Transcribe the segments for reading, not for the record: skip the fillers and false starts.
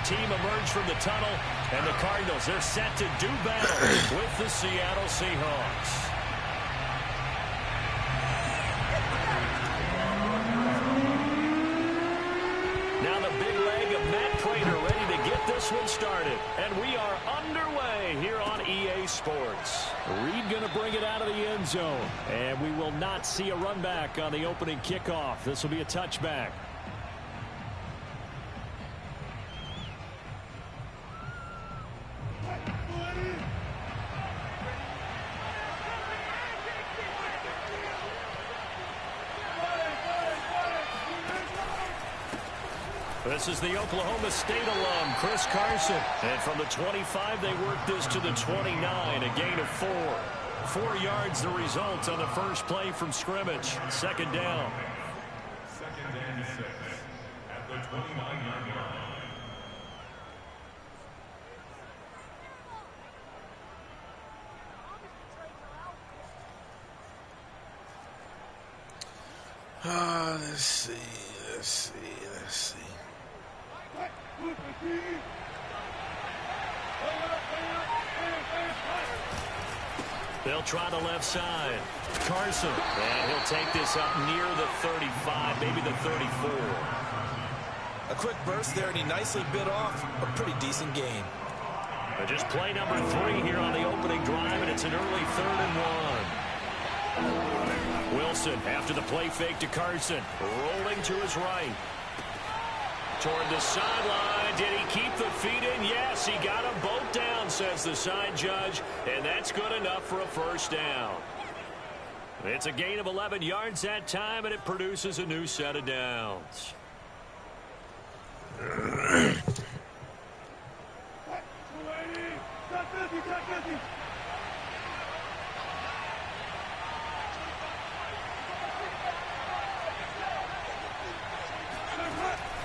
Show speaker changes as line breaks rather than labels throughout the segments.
team emerge from the tunnel, and the Cardinals, they're set to do battle with the Seattle Seahawks. Now the big leg of Matt Prater ready to get this one started. And we are underway here on EA Sports. Reed going to bring it out of the end zone. And we will not see a run back on the opening kickoff. This will be a touchback. This is the Oklahoma State alum, Chris Carson. And from the 25, they work this to the 29, a gain of 4. 4 yards the result on the first play from scrimmage. Second down.
Second and 6 at the 29-yard line.
Let's see.
They'll try the left side. Carson. And he'll take this up near the 35, maybe the 34.
A quick burst there, and he nicely bit off a pretty decent gain.
Just play number 3 here on the opening drive, and it's an early 3rd and 1. Wilson after the play fake to Carson. Rolling to his right. Toward the sideline. Did he keep the feet in? Yes, he got them both down, says the side judge. And that's good enough for a first down. It's a gain of 11 yards that time, and it produces a new set of downs.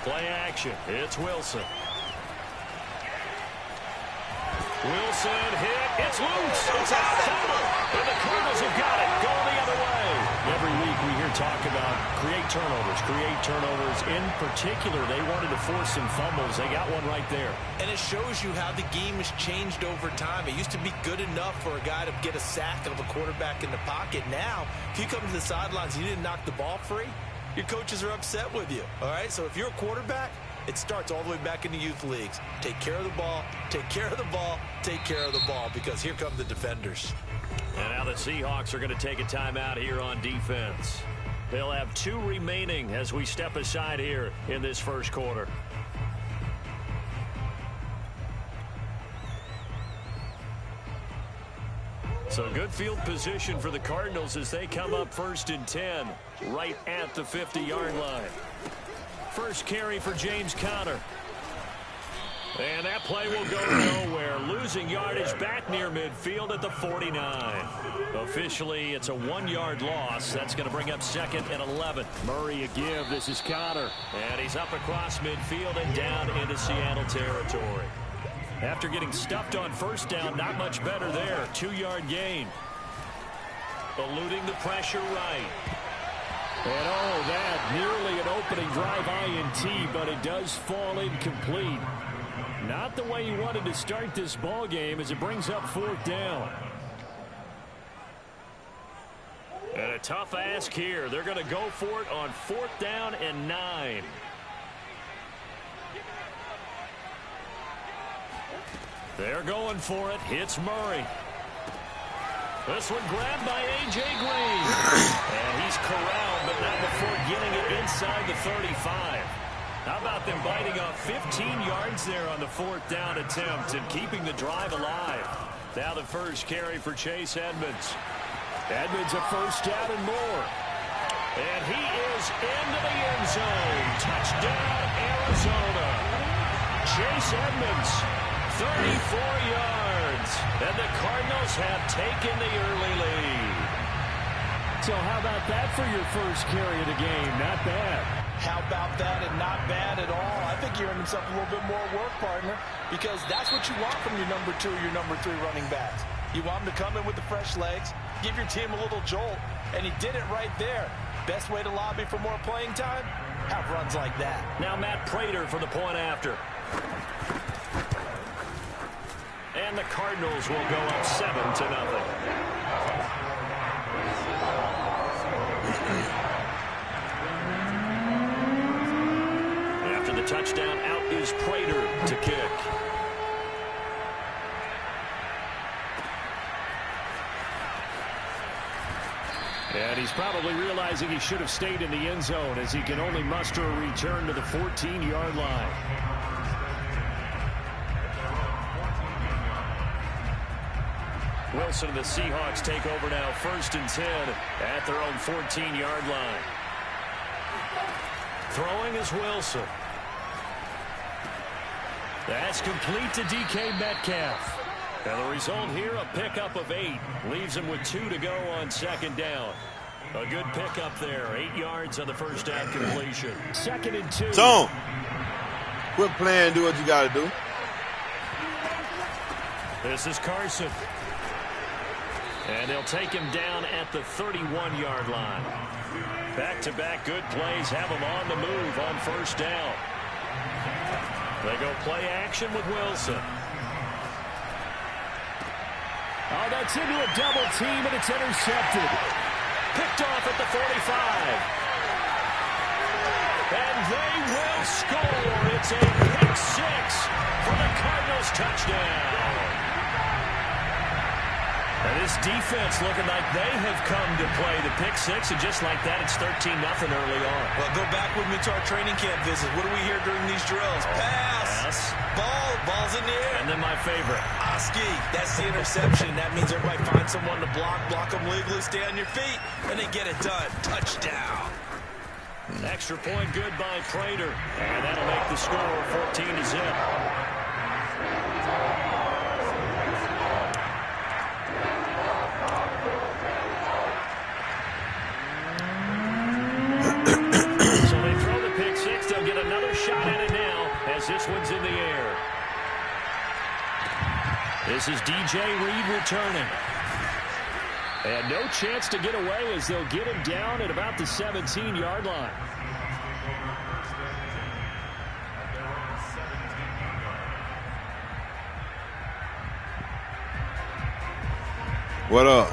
Play action. It's Wilson. Wilson hit. It's loose. It's a fumble. And the Cardinals have got it. Going the other way. Every week we hear talk about create turnovers. In particular, they wanted to force some fumbles. They got one right there.
And it shows you how the game has changed over time. It used to be good enough for a guy to get a sack of a quarterback in the pocket. Now, if you come to the sidelines and you didn't knock the ball free, your coaches are upset with you, all right? So if you're a quarterback, it starts all the way back in the youth leagues. Take care of the ball, take care of the ball, take care of the ball, because here come the defenders.
And now the Seahawks are going to take a timeout here on defense. They'll have 2 remaining as we step aside here in this first quarter. So good field position for the Cardinals as they come up 1st and 10, right at the 50-yard line. First carry for James Conner. And that play will go nowhere. Losing yardage back near midfield at the 49. Officially, it's a 1-yard loss. That's going to bring up 2nd and 11. Murray a give. This is Conner. And he's up across midfield and down into Seattle territory. After getting stuffed on first down, not much better there. 2-yard gain. Eluding the pressure right. And oh, that nearly an opening drive INT, but it does fall incomplete. Not the way you wanted to start this ball game as it brings up 4th down. And a tough ask here. They're going to go for it on 4th down and 9. They're going for it. It's Murray. This one grabbed by A.J. Green. And he's corralled, but not before getting it inside the 35. How about them biting off 15 yards there on the 4th down attempt and keeping the drive alive? Now the first carry for Chase Edmonds. Edmonds a first down and more. And he is into the end zone. Touchdown, Arizona. Chase Edmonds, 34 yards. And the Cardinals have taken the early lead. So how about that for your first carry of the game? Not bad.
How about that, and not bad at all? I think you're earning himself a little bit more work, partner, because that's what you want from your number 2 or your number 3 running backs. You want him to come in with the fresh legs, give your team a little jolt, and he did it right there. Best way to lobby for more playing time? Have runs like that.
Now Matt Prater for the point after. and the Cardinals will go up 7-0. After the touchdown, out is Prater to kick. And he's probably realizing he should have stayed in the end zone as he can only muster a return to the 14-yard line. Wilson and the Seahawks take over now, 1st and 10 at their own 14-yard line. Throwing is Wilson. That's complete to DK Metcalf. And the result here, a pickup of 8. Leaves him with 2 to go on 2nd down. A good pickup there. 8 yards on the first down completion. 2nd and 2.
So, quit playing, do what you got to do.
This is Carson. And they'll take him down at the 31-yard line. Back-to-back good plays have him on the move on 1st down. They go play action with Wilson.
Oh, that's into a double team, and it's intercepted.
Picked off at the 45. And they will score. It's a pick 6 for the Cardinals touchdown. And this defense looking like they have come to play the pick 6, and just like that, it's 13-0 early on.
Well, go back with me to our training camp visit. What do we hear during these drills? Pass. Ball's in the air.
And then my favorite.
Oski, that's the interception. That means everybody find someone to block them legally, stay on your feet, and they get it done. Touchdown.
Extra point good by Prater. And that'll make the score 14-0. Shot at it now as this one's in the air. This is DJ Reed returning. And no chance to get away as they'll get him down at about the 17-yard line.
What up?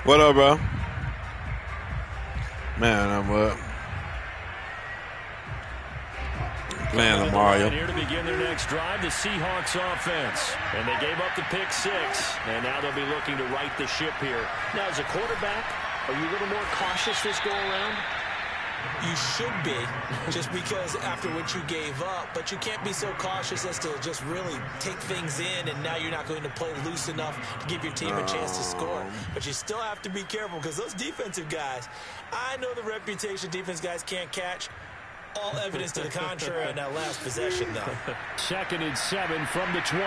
What up, bro? Man, I'm up. Playing Mario.
Here to begin their next drive, the Seahawks offense. And they gave up the pick 6, and now they'll be looking to right the ship here. Now, as a quarterback, are you a little more cautious this go around?
You should be, just because after what you gave up, but you can't be so cautious as to just really take things in, and now you're not going to play loose enough to give your team a chance to score. But you still have to be careful because those defensive guys, I know the reputation defense guys can't catch. All evidence to the contrary on that last possession, though.
2nd and 7 from the 20.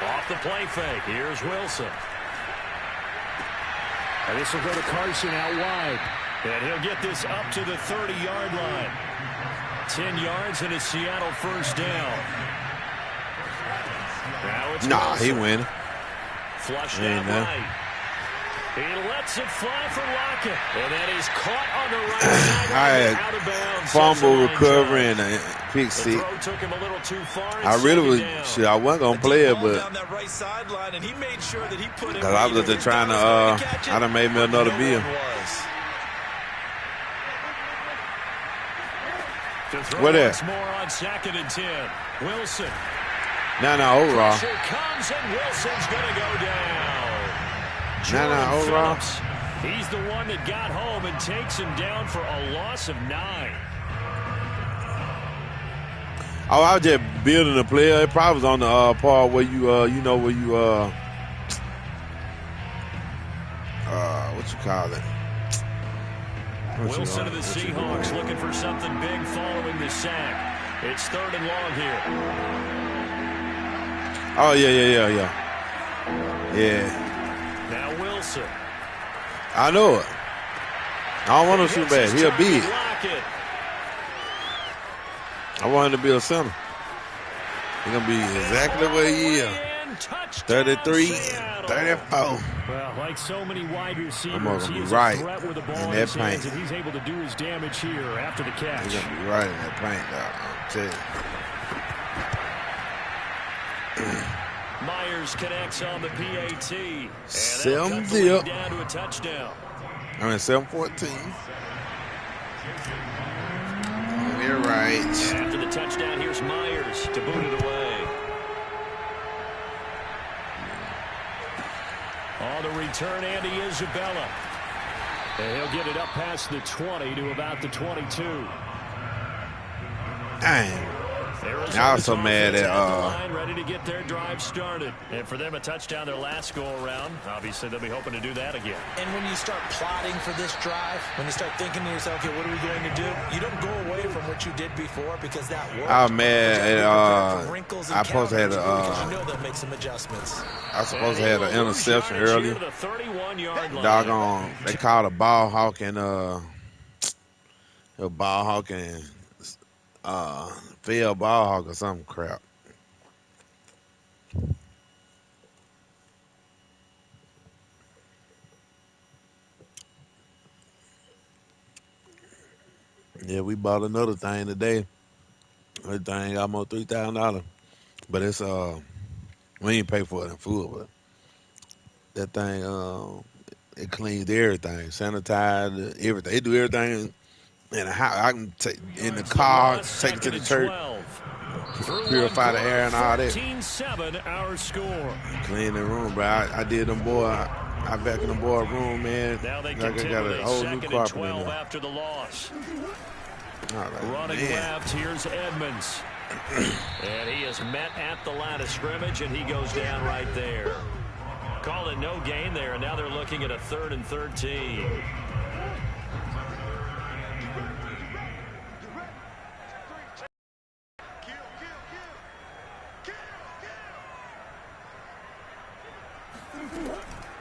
Off the play fake. Here's Wilson.
And this will go to Carson out wide.
And he'll get this up to the 30-yard line. 10 yards and a Seattle 1st down. Now it's Wilson.
He win.
Flushed out right. He lets it fly for Lockett. And that is caught on the right side. Out of bounds.
Fumble recovery and a pick 6.
The throw took him a little too far.
I really was, I wasn't going to play it, but
down that right sideline, and he made sure that he put it.
Because I was just trying to, I done made me another bill. What that?
More on 2nd and 10. Wilson.
Overall.
Pressure comes, and Wilson's going to go down.
Overall.
Phillips, he's the one that got home and takes him down for a loss of 9.
Oh, I was just building the player. It probably was on the part where you, what you call it?
Wilson of the Seahawks looking for something big following the sack. It's 3rd and long here.
Oh, yeah.
Now Wilson.
I know it. I don't want to shoot bad. He'll be it. I want him to be a center. He's going to be exactly where he is.
and touchdown
33,
Seattle.
34.
Well, like so many wide receivers,
gonna
he
be
is
right
a threat with the ball
in
in
that
his hands,
paint.
and he's able to do his damage here after the catch.
He's going to be right in that paint, dog. I'll tell you.
Myers connects on the PAT. And
7-0.
down to a touchdown.
7-14. You're right.
After the touchdown, here's Myers to boot it away. On the return, Andy Isabella. And he'll get it up past the 20 to about the 22.
Dang. I was so mad at
line, ready to get their drive started. And for them, a touchdown their last go around. Obviously, they'll be hoping to do that again.
And when you start plotting for this drive, when you start thinking to yourself, okay, what are we going to do? You don't go away from what you did before because that worked.
I was mad at I supposed to have
because you know they'll make some adjustments.
I supposed to have an interception earlier.
The 31-yard line.
Doggone, they called a ball hawking field ball hawk or some crap. Yeah, we bought another thing today. That thing almost $3,000, but it's we ain't pay for it in full, but that thing it cleans everything, sanitize everything. It do everything in the house. I can take in the car, take it to the church, purify the air and all that.
13-7 our score.
Clean the room, bro. I did them boy. I back in the boy room, man.
Now they
like I
continue
got a
with
whole
a
new
2nd and
carpet in
12
there.
after the loss.
Right,
Running
man.
left, here's Edmonds. And he is met at the line of scrimmage, and he goes down right there. Calling no gain there, and now they're looking at a 3rd and 13.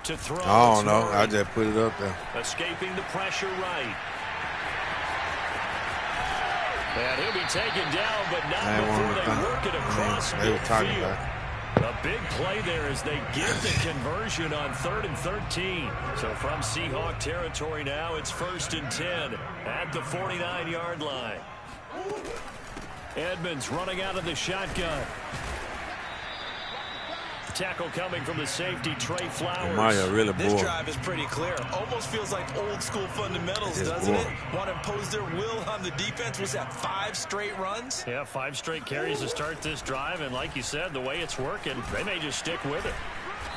To throw.
I don't know. I just put it up there.
Escaping the pressure right. And he'll be taken down, but not before they work it across
they were talking
midfield.
about it.
A big play there as they get the conversion on 3rd and 13. So from Seahawk territory now, it's 1st and 10 at the 49-yard line. Edmonds running out of the shotgun. Tackle coming from the safety, Trey Flowers.
Mario really
This
bored.
drive is pretty clear. Almost feels like old school fundamentals, doesn't it? Want to impose their will on the defense. Was that 5 straight runs?
Yeah, 5 straight carries to start this drive, and like you said, the way it's working, they may just stick with it.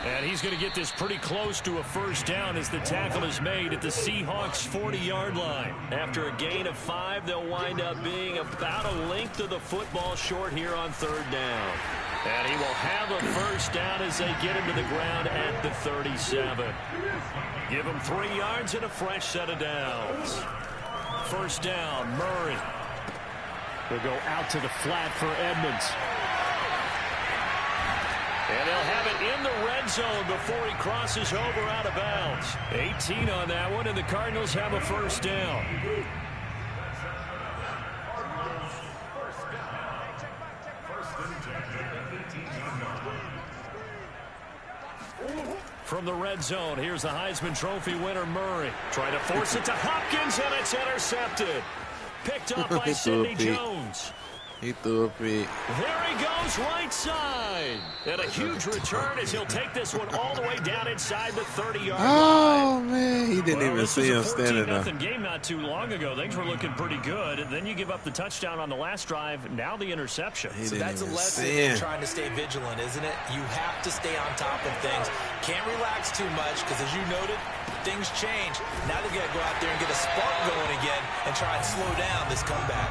And he's going to get this pretty close to a 1st down as the tackle is made at the Seahawks' 40-yard line. After a gain of 5, they'll wind up being about a length of the football short here on 3rd down. And he will have a 1st down as they get him to the ground at the 37. Give him 3 yards and a fresh set of downs. 1st down, Murray.
They'll go out to the flat for Edmonds.
And they'll have it in the red zone before he crosses over out of bounds. 18 on that one, and the Cardinals have a 1st down. From the red zone, here's the Heisman Trophy winner, Murray. Trying to force it to Hopkins, and it's intercepted. Picked up by Sidney Jones.
He threw a pick.
There he goes, right side. And a huge return as he'll take this one all the way down inside the 30-yard line.
Oh, man. He didn't even see him standing there.
This was a 14-0 game not too long ago. Things were looking pretty good. And then you give up the touchdown on the last drive. Now the interception.
So that's a lesson in trying to stay vigilant, isn't it? You have to stay on top of things. Can't relax too much because, as you noted, things change. Now they've got to go out there and get a spark going again and try and slow down this comeback.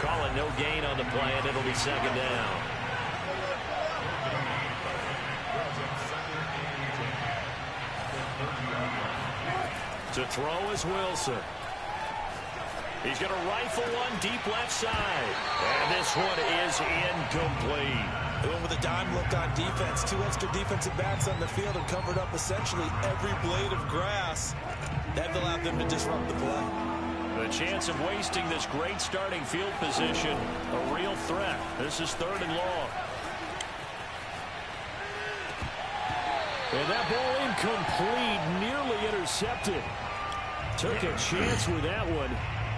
Calling no gain on the play, and it'll be 2nd down. To throw is Wilson. He's going to rifle one deep left side. And this one is incomplete.
They went with a dime look on defense. 2 extra defensive backs on the field and covered up essentially every blade of grass. That allowed them to disrupt the play.
The chance of wasting this great starting field position, a real threat. This is 3rd and long.
And that ball incomplete, nearly intercepted. Took a chance with that one.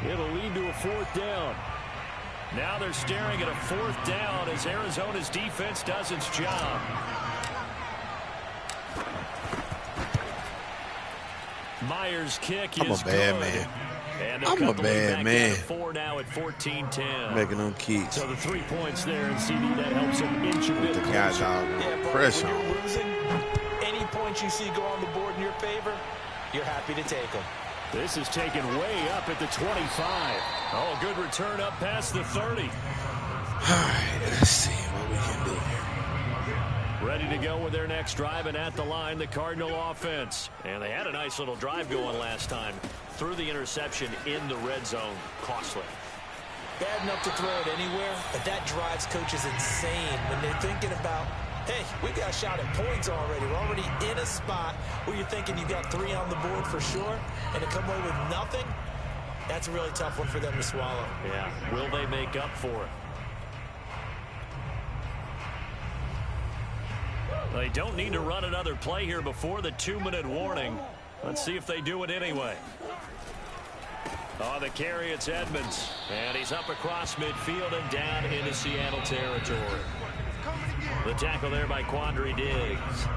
It'll lead to a 4th down.
Now they're staring at a 4th down as Arizona's defense does its job. Myers' kick is good.
I'm a bad man.
And
I'm a bad man.
4 now at 14-10.
Making them kicks.
So the 3 points there, and CD, that helps him inch a bit
The guy
closer.
dog pressure.
When you're losing, any points you see go on the board in your favor, you're happy to take them.
This is taken way up at the 25.
Oh, good return up past the 30.
All right, let's see what we can do here.
Ready to go with their next drive, and at the line, the Cardinal offense. And they had a nice little drive going last time. Through the interception in the red zone. Costly.
Bad enough to throw it anywhere, but that drives coaches insane when they're thinking about, hey, we got a shot at points already. We're already in a spot where you're thinking you got 3 on the board for sure, and to come away with nothing, that's a really tough one for them to swallow.
Yeah, will they make up for it? They don't need to run another play here before the 2-minute warning. Let's see if they do it anyway. On the carry, it's Edmonds. And he's up across midfield and down into Seattle territory. The tackle there by Quandre Diggs.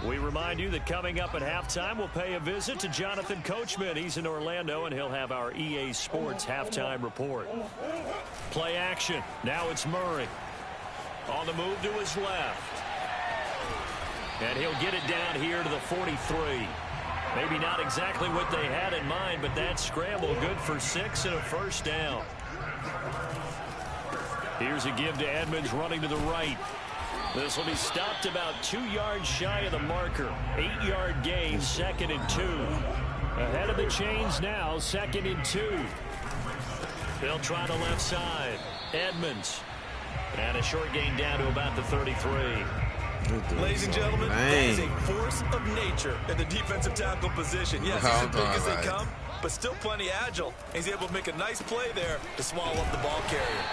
We remind you that coming up at halftime, we'll pay a visit to Jonathan Coachman. He's in Orlando, and he'll have our EA Sports halftime report. Play action. Now it's Murray. On the move to his left. And he'll get it down here to the 43. Maybe not exactly what they had in mind, but that scramble good for 6 and a 1st down. Here's a give to Edmonds running to the right. This will be stopped about 2 yards shy of the marker. 8-yard gain, 2nd and 2.
Ahead of the chains now, 2nd and 2.
They'll try the left side. Edmonds. And a short gain down to about the 33.
Ladies and gentlemen, that is a force of nature in the defensive tackle position. Yes, he's as big as they come, but still plenty agile. He's able to make a nice play there to swallow up the ball carrier.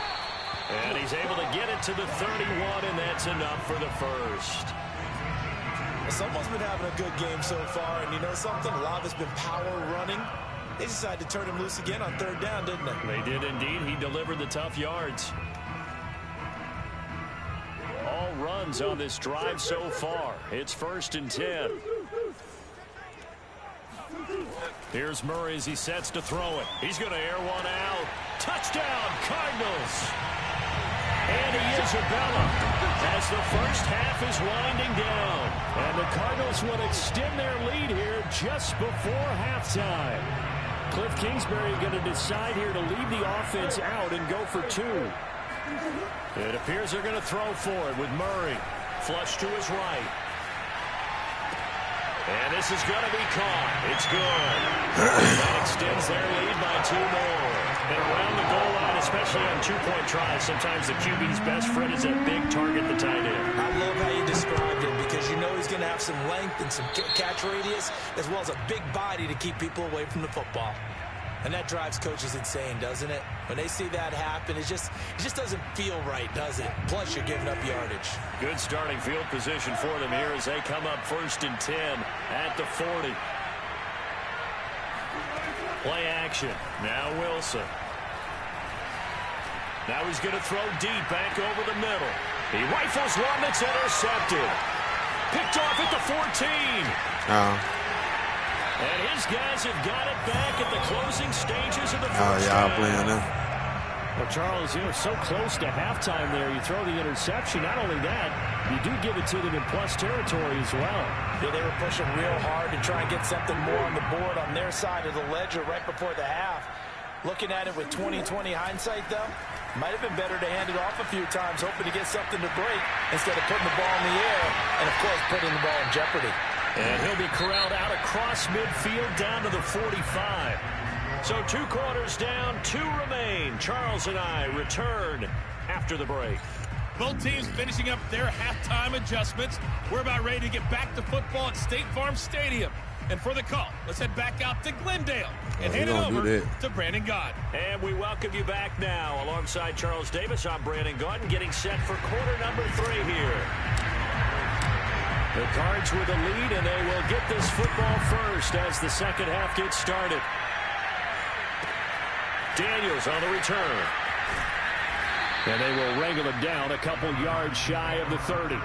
And he's able to get it to the 31, and that's enough for the 1st.
Someone's been having a good game so far, and you know something? A lot of it's been power running. They decided to turn him loose again on 3rd down, didn't they?
They did indeed. He delivered the tough yards. All runs on this drive so far. It's 1st and 10. Here's Murray as he sets to throw it. He's going to air one out. Touchdown, Cardinals. And Isabella as the first half is winding down.
And the Cardinals will extend their lead here just before halftime. Cliff Kingsbury going to decide here to leave the offense out and go for 2.
It appears they're going to throw for it with Murray. Flush to his right. And this is going to be caught. It's good. That extends their lead by 2 more. And around the goal line, especially on 2-point tries, sometimes the QB's best friend is that big target, the tight end.
I love how you described it because you know he's going to have some length and some catch radius as well as a big body to keep people away from the football. And that drives coaches insane, doesn't it? When they see that happen, it just doesn't feel right, does it? Plus, you're giving up yardage.
Good starting field position for them here as they come up 1st and 10 at the 40. Play action. Now Wilson. Now he's going to throw deep back over the middle. He rifles one that's intercepted. Picked off at the 14. And his guys have got it back at the closing stages of the first half.
Playing them.
Well, Charles, you're so close to halftime there. You throw the interception. Not only that, you do give it to them in plus territory as well.
Yeah, they were pushing real hard to try and get something more on the board on their side of the ledger right before the half. Looking at it with 20/20 hindsight, though, might have been better to hand it off a few times, hoping to get something to break instead of putting the ball in the air and, of course, putting the ball in jeopardy.
And he'll be corralled out across midfield down to the 45. So 2 quarters down, 2 remain. Charles and I return after the break.
Both teams finishing up their halftime adjustments. We're about ready to get back to football at State Farm Stadium. And for the call, let's head back out to Glendale and hand it over to Brandon Gott.
And we welcome you back now. Alongside Charles Davis, I'm Brandon Gott, getting set for quarter number 3 here. The Cards with the lead, and they will get this football first as the second half gets started. Daniels on the return. And they will wrangle him down a couple yards shy of the 30.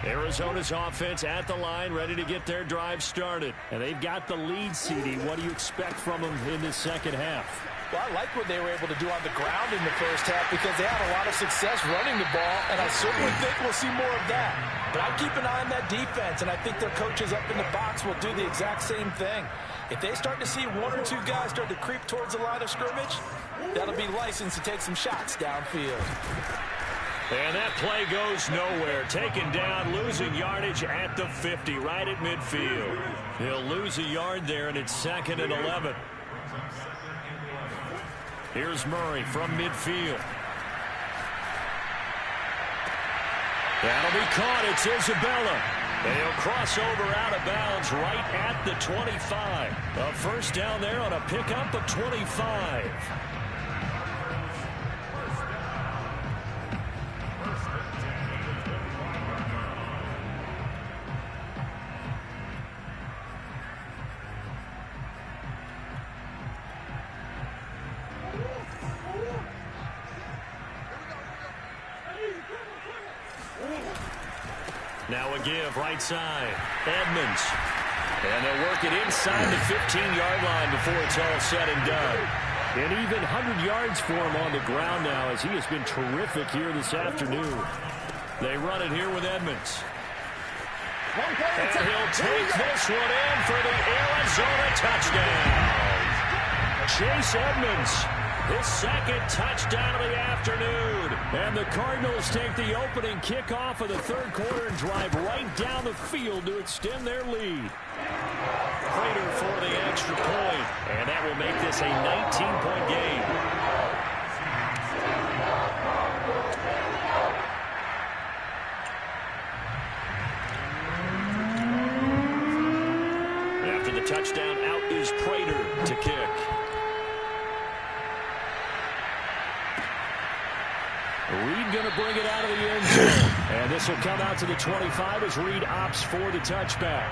Arizona's offense at the line, ready to get their drive started. And they've got the lead, CD. What do you expect from them in this second half?
Well, I like what they were able to do on the ground in the first half because they had a lot of success running the ball, and I certainly think we'll see more of that. But I'll keep an eye on that defense, and I think their coaches up in the box will do the exact same thing. If they start to see 1 or 2 guys start to creep towards the line of scrimmage, that'll be licensed to take some shots downfield.
And that play goes nowhere. Taken down, losing yardage at the 50, right at midfield. He'll lose a yard there, and it's 2nd and 11. Here's Murray from midfield. That'll be caught. It's Isabella. They'll cross over out of bounds right at the 25. A first down there on a pickup of 25. Now a give right side. Edmonds. And they'll work it inside the 15-yard line before it's all said and done. And even 100 yards for him on the ground now as he has been terrific here this afternoon. They run it here with Edmonds. And he'll take this one in for the Arizona touchdown. Chase Edmonds, his second touchdown of the afternoon. And the Cardinals take the opening kickoff of the third quarter and drive right down the field to extend their lead. Prater for the extra point, and that will make this a 19-point game. After the touchdown, out is Prater to kick. Reed going to bring it out of the end zone. And this will come out to the 25 as Reed opts for the touchback.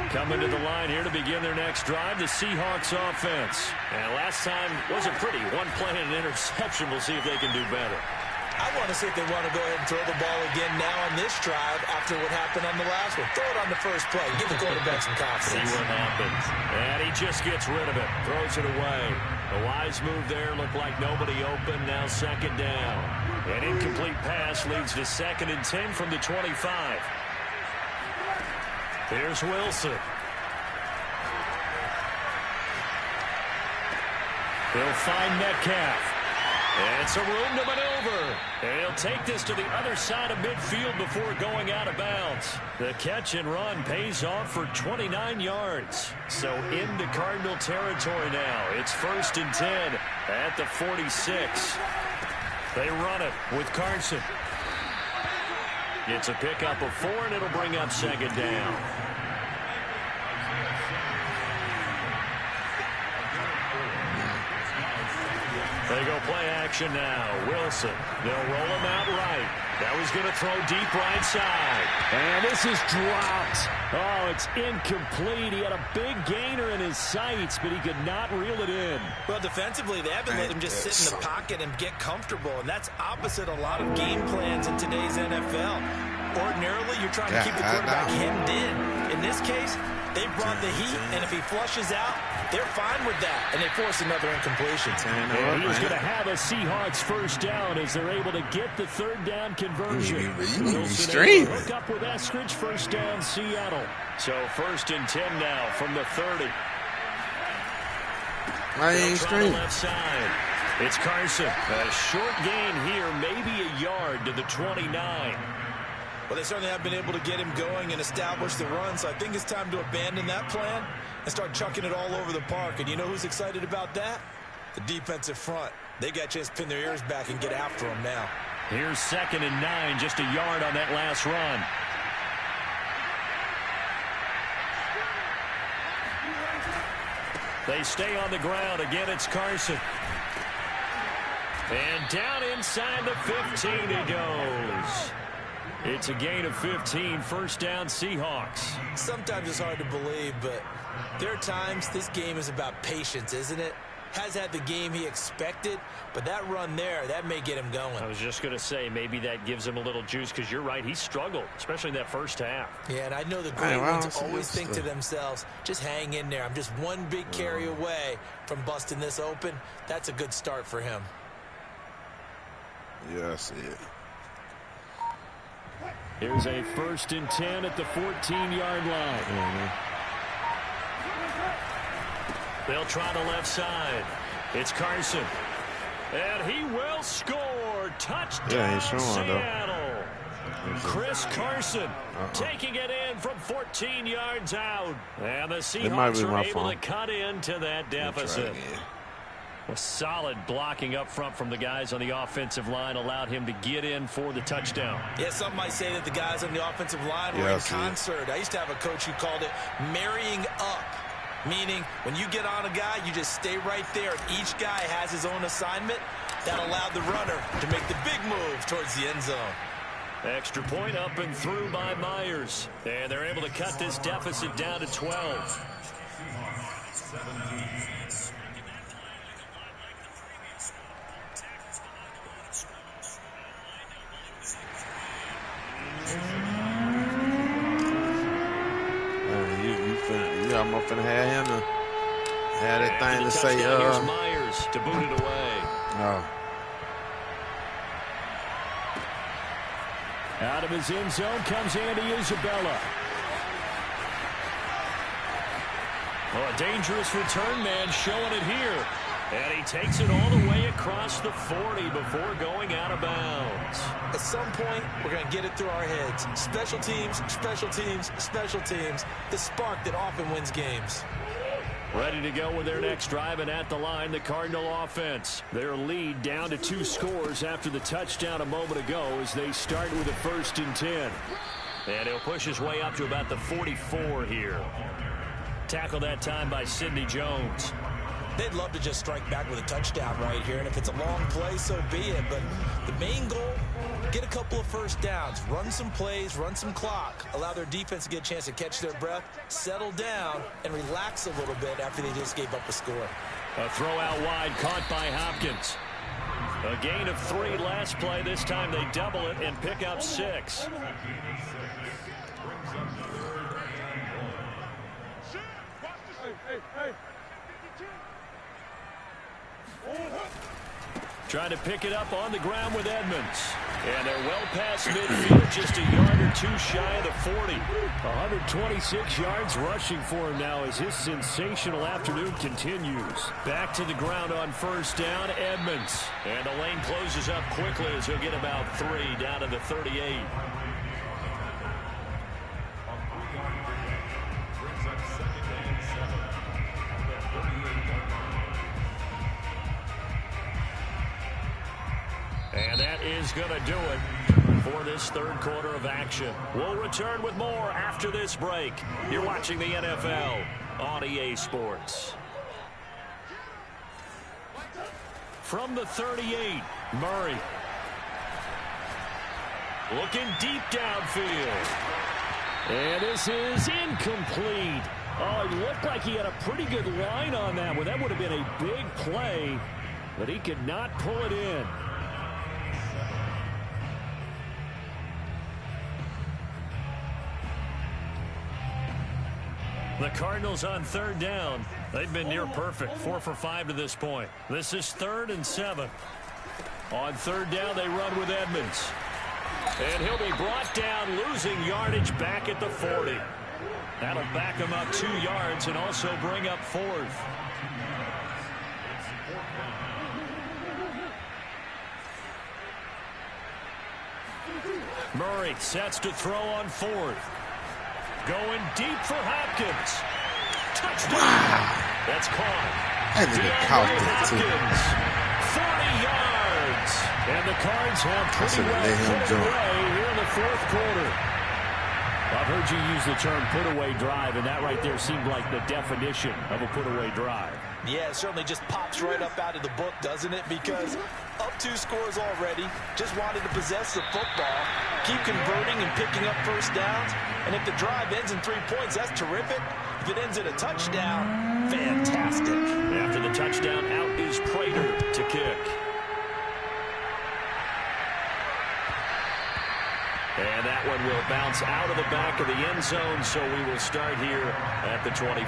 Coming to the line here to begin their next drive, the Seahawks offense. And last time wasn't pretty. One play and an interception. We'll see if they can do better.
I want to see if they want to go ahead and throw the ball again now on this drive after what happened on the last one. Throw it on the first play. Give the quarterback some confidence.
See what happens. And he just gets rid of it. Throws it away. A wise move there. Looked like nobody open. Now second down. An incomplete pass leads to 2nd and 10 from the 25. Here's Wilson. He'll find Metcalf. And some room to maneuver. And he'll take this to the other side of midfield before going out of bounds. The catch and run pays off for 29 yards. So into Cardinal territory now. It's 1st and 10 at the 46. They run it with Carson. It's a pickup of 4, and it'll bring up 2nd down. They go play action now. Wilson. They'll roll him out right. Now he's going to throw deep right side. And this is dropped. Oh, it's incomplete. He had a big gainer in his sights, but he could not reel it in.
Well, defensively, they haven't let him just sit in the pocket and get comfortable, and that's opposite a lot of game plans in today's NFL. Ordinarily, you're trying to keep the quarterback hemmed in. In this case, they brought the heat, and if he flushes out, they're fine with that, and they force another incompletion.
And he's going to have a Seahawks first down as they're able to get the third down conversion. Wilson hook up with Eskridge, first down, Seattle. So 1st and 10 now from the 30.
I ain't streaming.
Left side. It's Carson. A short gain here, maybe a yard to the 29.
Well, they certainly have been able to get him going and establish the run, so I think it's time to abandon that plan and start chucking it all over the park. And you know who's excited about that? The defensive front. They got a chance to pin their ears back and get after him now.
Here's 2nd and 9, just a yard on that last run. They stay on the ground. Again, it's Carson. And down inside the 15 he goes. It's a gain of 15, first down Seahawks.
Sometimes it's hard to believe, but there are times this game is about patience, isn't it? Has had the game he expected, but that run there, that may get him going.
I was just going to say, maybe that gives him a little juice, because you're right, he struggled, especially in that first half.
Yeah, and I know the great ones always think to themselves, just hang in there. I'm just one big carry away from busting this open. That's a good start for him.
Yeah, I see it.
Here's a 1st and 10 at the 14-yard line.
They'll try the left side. It's Carson. And he will score. Touchdown, Seattle. Chris Carson taking it in from 14 yards out. And the Seahawks are able to cut into that deficit. A solid blocking up front from the guys on the offensive line allowed him to get in for the touchdown.
Yeah, some might say that the guys on the offensive line were in concert. I used to have a coach who called it marrying up, meaning when you get on a guy, you just stay right there. Each guy has his own assignment. That allowed the runner to make the big move towards the end zone.
Extra point up and through by Myers. And they're able to cut this deficit down to 12.
I'm up and have him to have that thing to say.
Here's Myers to boot it away.
Out of his end zone comes Andy Isabella.
Well, a dangerous return man showing it here. And he takes it all the way across the 40 before going out of bounds.
At some point, we're going to get it through our heads. Special teams, special teams, special teams. The spark that often wins games.
Ready to go with their next drive, and at the line, the Cardinal offense. Their lead down to 2 scores after the touchdown a moment ago as they start with a 1st and 10.
And he'll push his way up to about the 44 here. Tackled that time by Sidney Jones.
They'd love to just strike back with a touchdown right here, and if it's a long play, so be it. But the main goal, get a couple of first downs, run some plays, run some clock, allow their defense to get a chance to catch their breath, settle down, and relax a little bit after they just gave up a score.
A throw out wide caught by Hopkins. A gain of 3 last play. This time they double it and pick up 6. Trying to pick it up on the ground with Edmonds. And they're well past midfield, just a yard or 2 shy of the 40.
126 yards rushing for him now as his sensational afternoon continues.
Back to the ground on 1st down, Edmonds. And the lane closes up quickly as he'll get about 3 down to the 38. And that is going to do it for this 3rd quarter of action. We'll return with more after this break. You're watching the NFL on EA Sports. From the 38, Murray. Looking deep downfield.
And this is incomplete. Oh, it looked like he had a pretty good line on that one. That would have been a big play, but he could not pull it in.
The Cardinals on 3rd down. They've been near perfect, 4 for 5 to this point. This is 3rd and 7. On 3rd down, they run with Edmonds. And he'll be brought down, losing yardage back at the 40. That'll back him up 2 yards and also bring up 4th. Murray sets to throw on fourth. Going deep for Hopkins. Touchdown.
Wow.
That's caught.
That nigga caught that too.
40 yards. And the Cards have pretty well put it away here in the fourth quarter. I've heard you use the term put-away drive, and that right there seemed like the definition of a put-away drive.
Yeah, it certainly just pops right up out of the book, doesn't it? Because up 2 scores already, just wanted to possess the football, keep converting and picking up first downs. And if the drive ends in 3 points, that's terrific. If it ends in a touchdown, fantastic.
After the touchdown, out is Prater to kick. And that one will bounce out of the back of the end zone, so we will start here at the 25.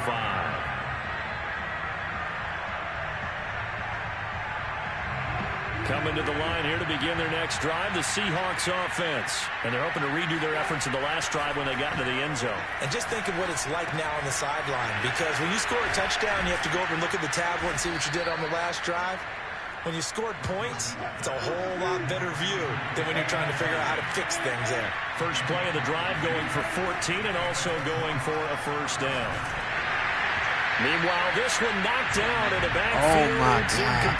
Coming to the line here to begin their next drive, the Seahawks offense. And they're hoping to redo their efforts in the last drive when they got into the end zone.
And just think of what it's like now on the sideline, because when you score a touchdown, you have to go over and look at the tablet and see what you did on the last drive. When you scored points, it's a whole lot better view than when you're trying to figure out how to fix things there.
First play of the drive going for 14 and also going for a first down. Meanwhile, this one knocked down in the backfield.
Oh, my God.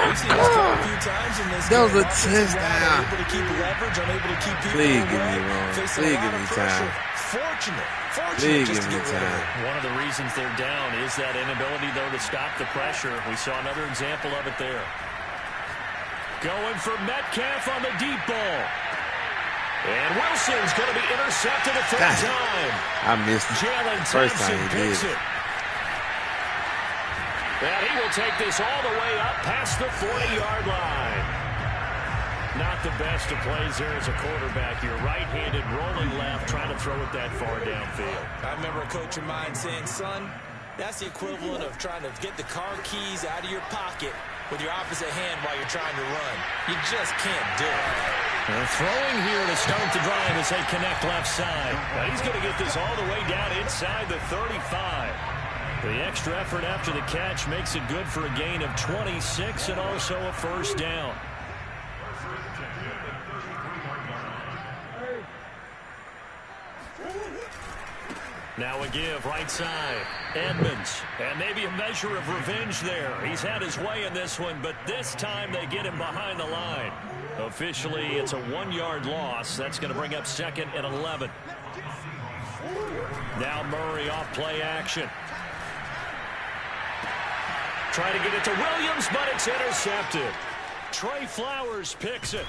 We've seen this a few times in this
That
game.
was a touchdown.
Unable to keep leverage, unable to keep people
Please
away.
give me wrong.
Facing
Please
a lot
give
of
me
pressure.
time.
Fortunate
Please
just
give
to
me
get rid of
time.
it.
One of the reasons they're down is that inability, though, to stop the pressure. We saw another example of it there. Going for Metcalf on the deep ball. And Wilson's going to be intercepted a third time.
I missed it.
Jalen
First time
Thompson
he
picks
did.
it. And he will take this all the way up past the 40-yard line. Not the best of plays there as a quarterback. You're right-handed, rolling left, trying to throw it that far downfield.
I remember a coach of mine saying, son, that's the equivalent of trying to get the car keys out of your pocket with your opposite hand while you're trying to run. You just can't do it.
Throwing here to start the drive as they connect left side. Now he's going to get this all the way down inside the 35. The extra effort after the catch makes it good for a gain of 26 and also a first down. Now a give right side. Edmonds. And maybe a measure of revenge there. He's had his way in this one, but this time they get him behind the line. Officially, it's a 1-yard loss. That's going to bring up 2nd and 11. Now Murray off play action. Trying to get it to Williams, but it's intercepted. Trey Flowers picks it.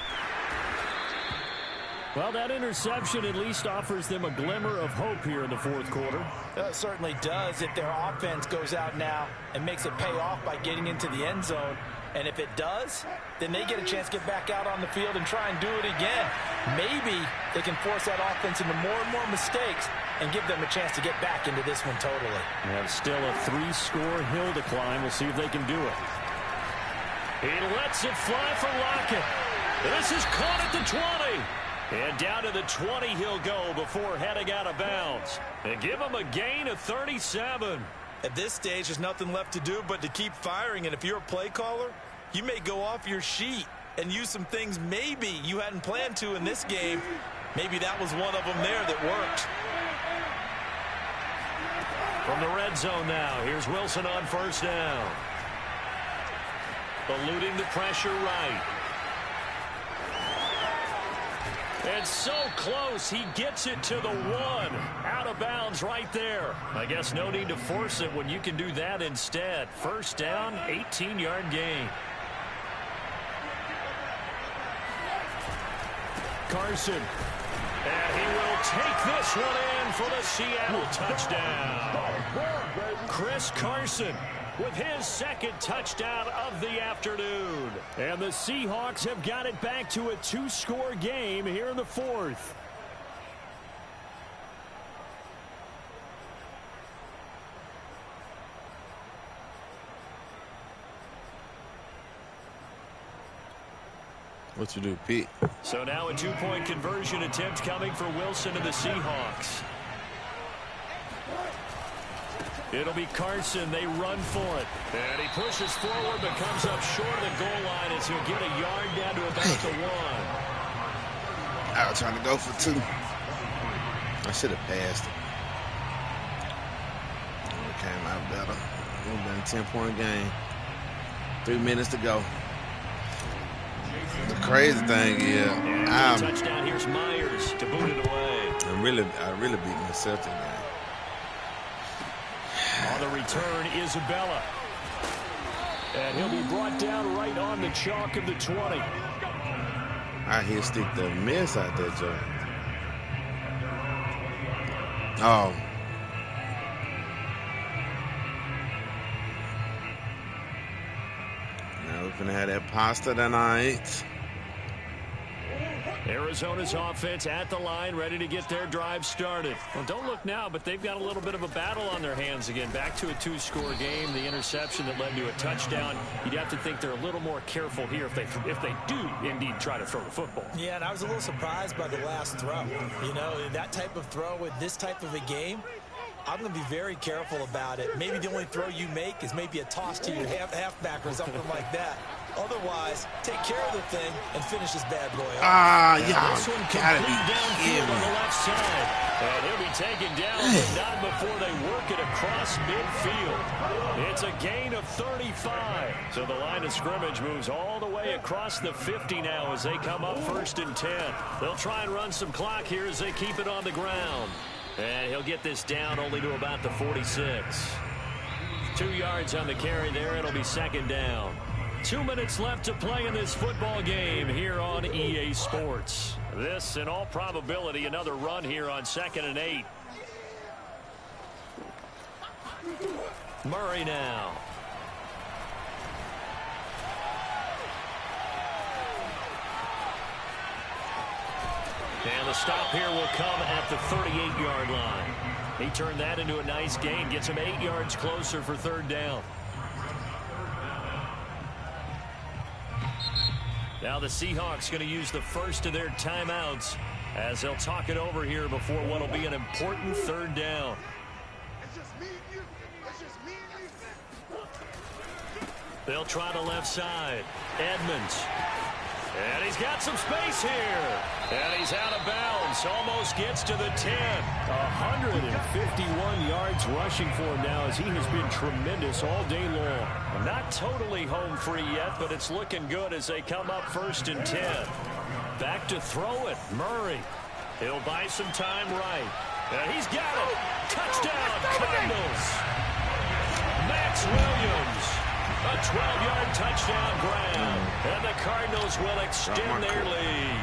Well, that interception at least offers them a glimmer of hope here in the fourth quarter.
It certainly does if their offense goes out now and makes it pay off by getting into the end zone. And if it does, then they get a chance to get back out on the field and try and do it again. Maybe they can force that offense into more and more mistakes and give them a chance to get back into this one totally.
And still a 3-score hill to climb. We'll see if they can do it. He lets it fly for Lockett. This is caught at the 20. And down to the 20 he'll go before heading out of bounds. And give him a gain of 37.
At this stage, there's nothing left to do but to keep firing. And if you're a play caller, you may go off your sheet and use some things maybe you hadn't planned to in this game. Maybe that was one of them there that worked.
From the red zone now, here's Wilson on first down. Eluding the pressure right. And so close, he gets it to the 1. Out of bounds right there. I guess no need to force it when you can do that instead. First down, 18-yard gain. Carson. And he will take this one in for the Seattle touchdown. Chris Carson with his 2nd touchdown of the afternoon. And the Seahawks have got it back to a 2-score game here in the fourth.
What you do, Pete?
So now a 2-point conversion attempt coming for Wilson and the Seahawks. It'll be Carson. They run for it. And he pushes forward but comes up short of the goal line as he'll get a yard down to about the 1.
Y'all trying to go for 2. I should have passed it. It came out better. It would have been a 10-point game. 3 minutes to go. The crazy thing is,
touchdown. Here's Myers to boot it away.
I really beat myself in there.
On the return, Isabella. And he'll be brought down right on the chalk of the 20.
I hear stick the miss out there, Joe. Oh. Now we're gonna have that pasta tonight.
Arizona's offense at the line, ready to get their drive started. Well, don't look now, but they've got a little bit of a battle on their hands again. Back to a 2-score game. The interception that led to a touchdown. You'd have to think they're a little more careful here if they do indeed try to throw the football.
Yeah, and I was a little surprised by the last throw. You know, that type of throw with this type of a game, I'm going to be very careful about it. Maybe the only throw you make is maybe a toss to your halfback or something like that. Otherwise, take care of the thing and finish this bad boy up.
Y'all gotta be
kidding me. On the left side. And he'll be taken down, but not before they work it across midfield. It's a gain of 35. So the line of scrimmage moves all the way across the 50 now as they come up 1st and 10. They'll try and run some clock here as they keep it on the ground. And he'll get this down only to about the 46. 2 yards on the carry there. It'll be 2nd down. 2 minutes left to play in this football game here on EA Sports. This, in all probability, another run here on 2nd and 8. Murray now. And the stop here will come at the 38-yard line. He turned that into a nice gain. Gets him 8 yards closer for 3rd down. Now the Seahawks going to use the first of their timeouts as they'll talk it over here before what will be an important 3rd down. They'll try the left side. Edmonds. And he's got some space here. And he's out of bounds. Almost gets to the 10. 151 yards rushing for him now as he has been tremendous all day long. Not totally home free yet, but it's looking good as they come up 1st and 10. Back to throw it. Murray. He'll buy some time right. And he's got it. Touchdown, Cardinals. Max Williams. A 12-yard touchdown grab. And the Cardinals will extend their lead.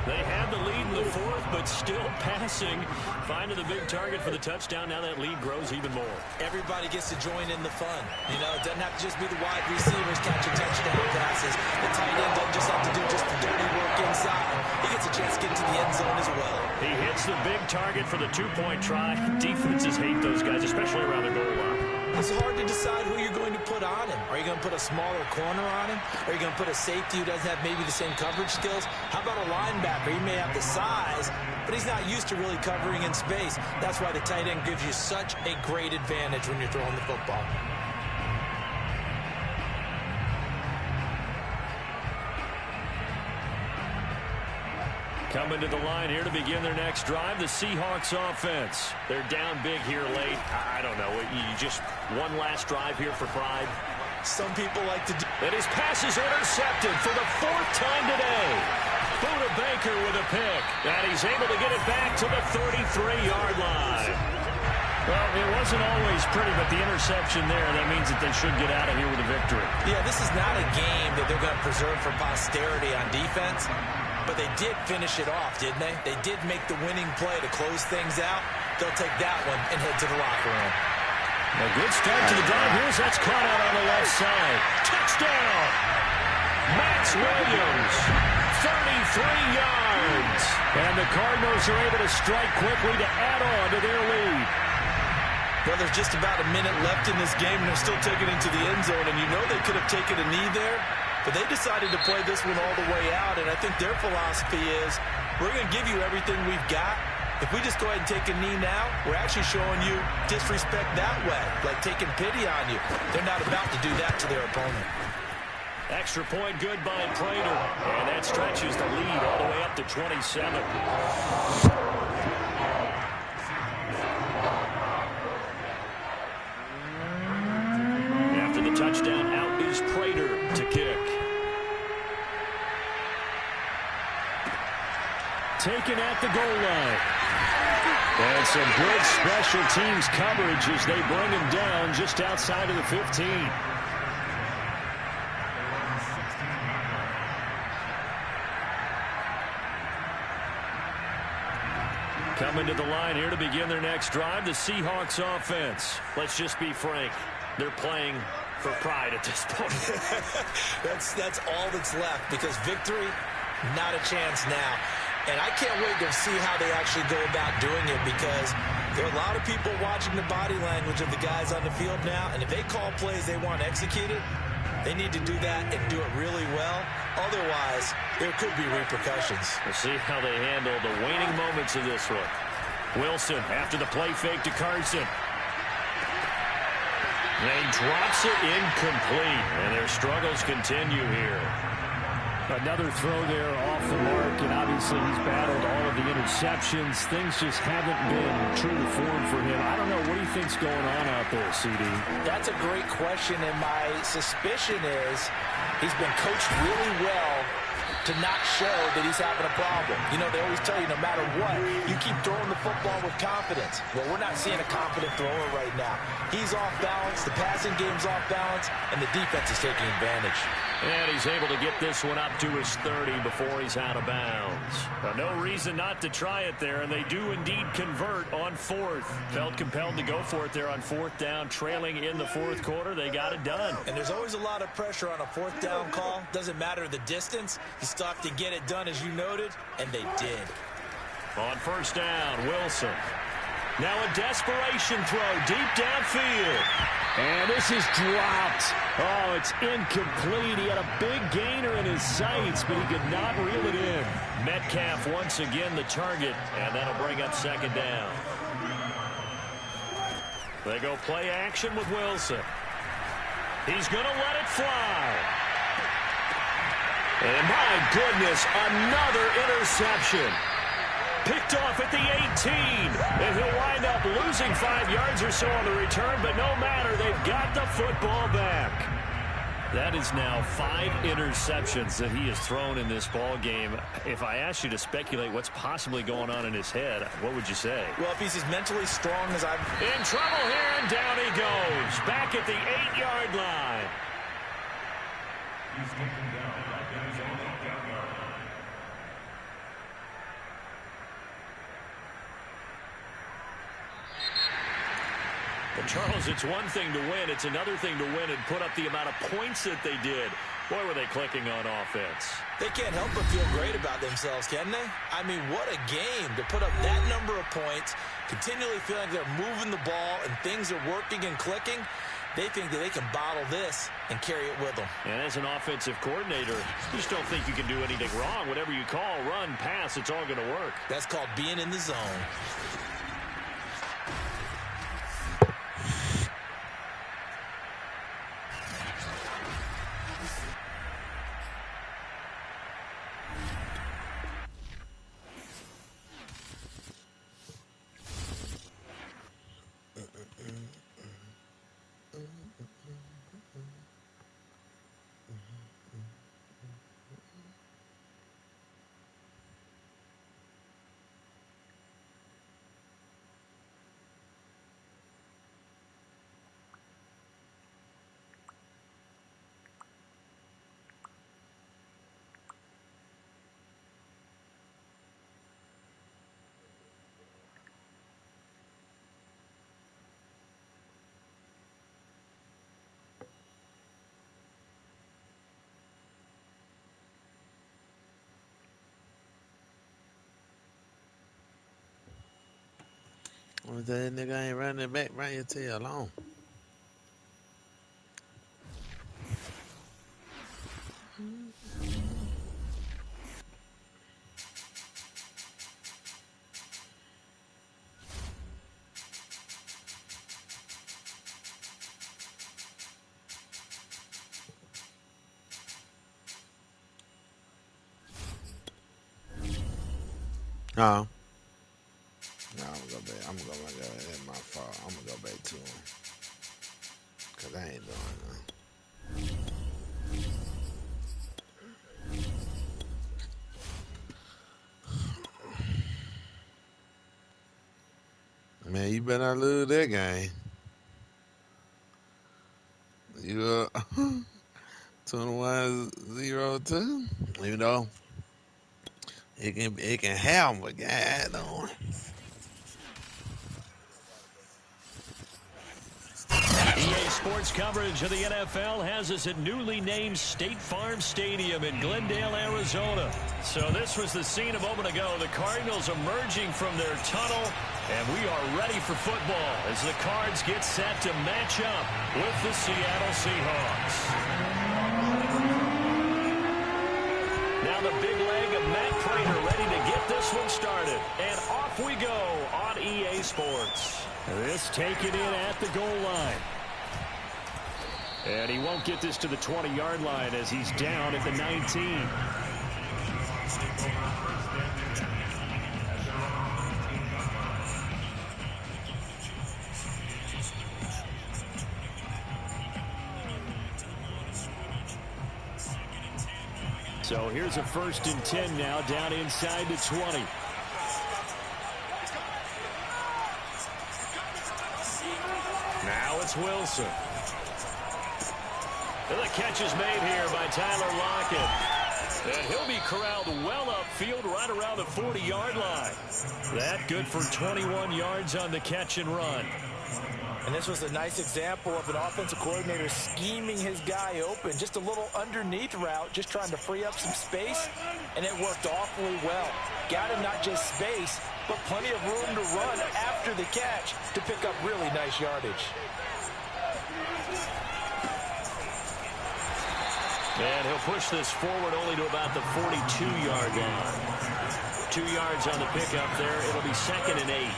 They had the lead in the 4th, but still passing. Finding the big target for the touchdown. Now that lead grows even more.
Everybody gets to join in the fun. You know, it doesn't have to just be the wide receivers catching touchdown passes. The tight end doesn't just have to do just the dirty work inside. He gets a chance to get into the end zone as well.
He hits the big target for the 2-point try. Defenses hate those guys, especially around the goal line.
It's hard to decide who you're going to put on him. Are you going to put a smaller corner on him? Are you going to put a safety who doesn't have maybe the same coverage skills? How about a linebacker? He may have the size, but he's not used to really covering in space. That's why the tight end gives you such a great advantage when you're throwing the football.
Coming to the line here to begin their next drive, the Seahawks offense. They're down big here late. I don't know. You just one last drive here for pride.
Some people like to do.
And his pass is intercepted for the 4th time today. Buda Baker with a pick. And he's able to get it back to the 33-yard line. Well, it wasn't always pretty, but the interception there, that means that they should get out of here with a victory.
Yeah, this is not a game that they're going to preserve for posterity on defense. But they did finish it off, didn't they? They did make the winning play to close things out. They'll take that one and head to the locker room.
A good start to the drive. Here's that's caught out on the left side. Touchdown! Max Williams, 33 yards. And the Cardinals are able to strike quickly to add on to their lead.
Well, there's just about a minute left in this game, and they're still taking it into the end zone. And you know they could have taken a knee there. But they decided to play this one all the way out, and I think their philosophy is we're going to give you everything we've got. If we just go ahead and take a knee now, we're actually showing you disrespect that way, like taking pity on you. They're not about to do that to their opponent.
Extra point good by Prater. And that stretches the lead all the way up to 27. After the touchdown, out is Prater to kick. Taken at the goal line. And some good special teams coverage as they bring him down just outside of the 15. Coming to the line here to begin their next drive, the Seahawks offense. Let's just be frank. They're playing for pride at this point.
That's all that's left, because victory, not a chance now. And I can't wait to see how they actually go about doing it, because there are a lot of people watching the body language of the guys on the field now, and if they call plays they want executed, they need to do that and do it really well. Otherwise, there could be repercussions.
We'll see how they handle the waning moments of this one. Wilson after the play fake to Carson. They drops it incomplete, and their struggles continue here.
Another throw there off the mark, and obviously he's battled all of the interceptions. Things just haven't been true to form for him. I don't know. What do you think's going on out there, CD?
That's a great question, and my suspicion is he's been coached really well to not show that he's having a problem. You know, they always tell you no matter what, you keep throwing the football with confidence. Well, we're not seeing a confident thrower right now. He's off balance, the passing game's off balance, and the defense is taking advantage.
And he's able to get this one up to his 30 before he's out of bounds. No reason not to try it there, and they do indeed convert on fourth. Felt compelled to go for it there on fourth down, trailing in the fourth quarter. They got it done.
And there's always a lot of pressure on a fourth down call. Doesn't matter the distance. You still have to get it done, as you noted, and they did.
On first down, Wilson. Now a desperation throw deep downfield.
And this is dropped. Oh, it's incomplete. He had a big gainer in his sights, but he could not reel it in.
Metcalf once again the target, and that'll bring up second down. They go play action with Wilson. He's going to let it fly. And my goodness, another interception. Picked off at the 18, and he'll wind up losing 5 yards or so on the return, but no matter, they've got the football back. That is now 5 interceptions that he has thrown in this ball game. If I asked you to speculate what's possibly going on in his head, what would you say?
Well, if he's as mentally strong as I've...
In trouble here, and down he goes. Back at the 8-yard line.
He's taken down at his own 8-yard line.
But Charles, it's one thing to win. It's another thing to win and put up the amount of points that they did. Boy, were they clicking on offense.
They can't help but feel great about themselves, can they? I mean, what a game to put up that number of points, continually feeling like they're moving the ball and things are working and clicking. They think that they can bottle this and carry it with them.
And as an offensive coordinator, you just don't think you can do anything wrong. Whatever you call, run, pass, it's all going to work.
That's called being in the zone.
Well, that nigga ain't running it back, bring your tail on. Huh? No, I'm gonna go back. I'm gonna go back. That's my fault. I'm gonna go back to him. Cause I ain't doing nothing. Man, you better not lose that game. You 21-0-2. Even though it can happen, but God don't.
EA Sports coverage of the NFL has us at newly named State Farm Stadium in Glendale, Arizona. So this was the scene a moment ago. The Cardinals emerging from their tunnel, and we are ready for football as the Cards get set to match up with the Seattle Seahawks. Now the big leg of Matt Prater ready to get this one started. And off we go on EA Sports. This taken in at the goal line. And he won't get this to the 20-yard line as he's down at the 19. So here's a 1st and 10 now down inside the 20. Now it's Wilson. And the catch is made here by Tyler Lockett. And he'll be corralled well upfield right around the 40-yard line. That good for 21 yards on the catch and run.
And this was a nice example of an offensive coordinator scheming his guy open. Just a little underneath route, just trying to free up some space, and it worked awfully well. Got him not just space, but plenty of room to run after the catch to pick up really nice yardage.
And he'll push this forward only to about the 42-yard line. 2 yards on the pickup there. It'll be 2nd and 8.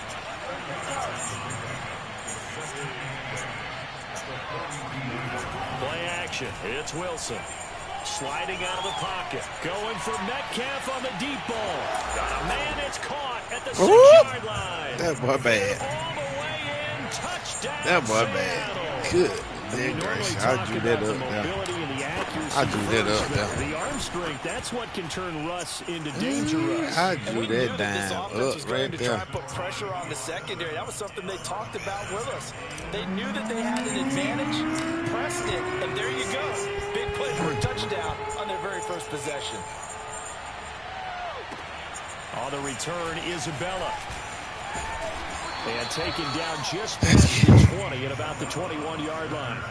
Play action. It's Wilson. Sliding out of the pocket. Going for Metcalf on the deep ball. Got a man. It's caught at the 6-yard line.
That boy bad.
All the way in. Touchdown.
That boy
Seattle.
bad. Good. I drew that up there. I drew that up there.
The arm strength, that's what can turn Russ into dangerous.
I drew that down up right there.
Try and put pressure on the secondary. That was something they talked about with us. They knew that they had an advantage, pressed it, and there you go. Big play for a touchdown on their very first possession.
On the return, Isabella. And taken down just past the 20 at about the 21-yard line.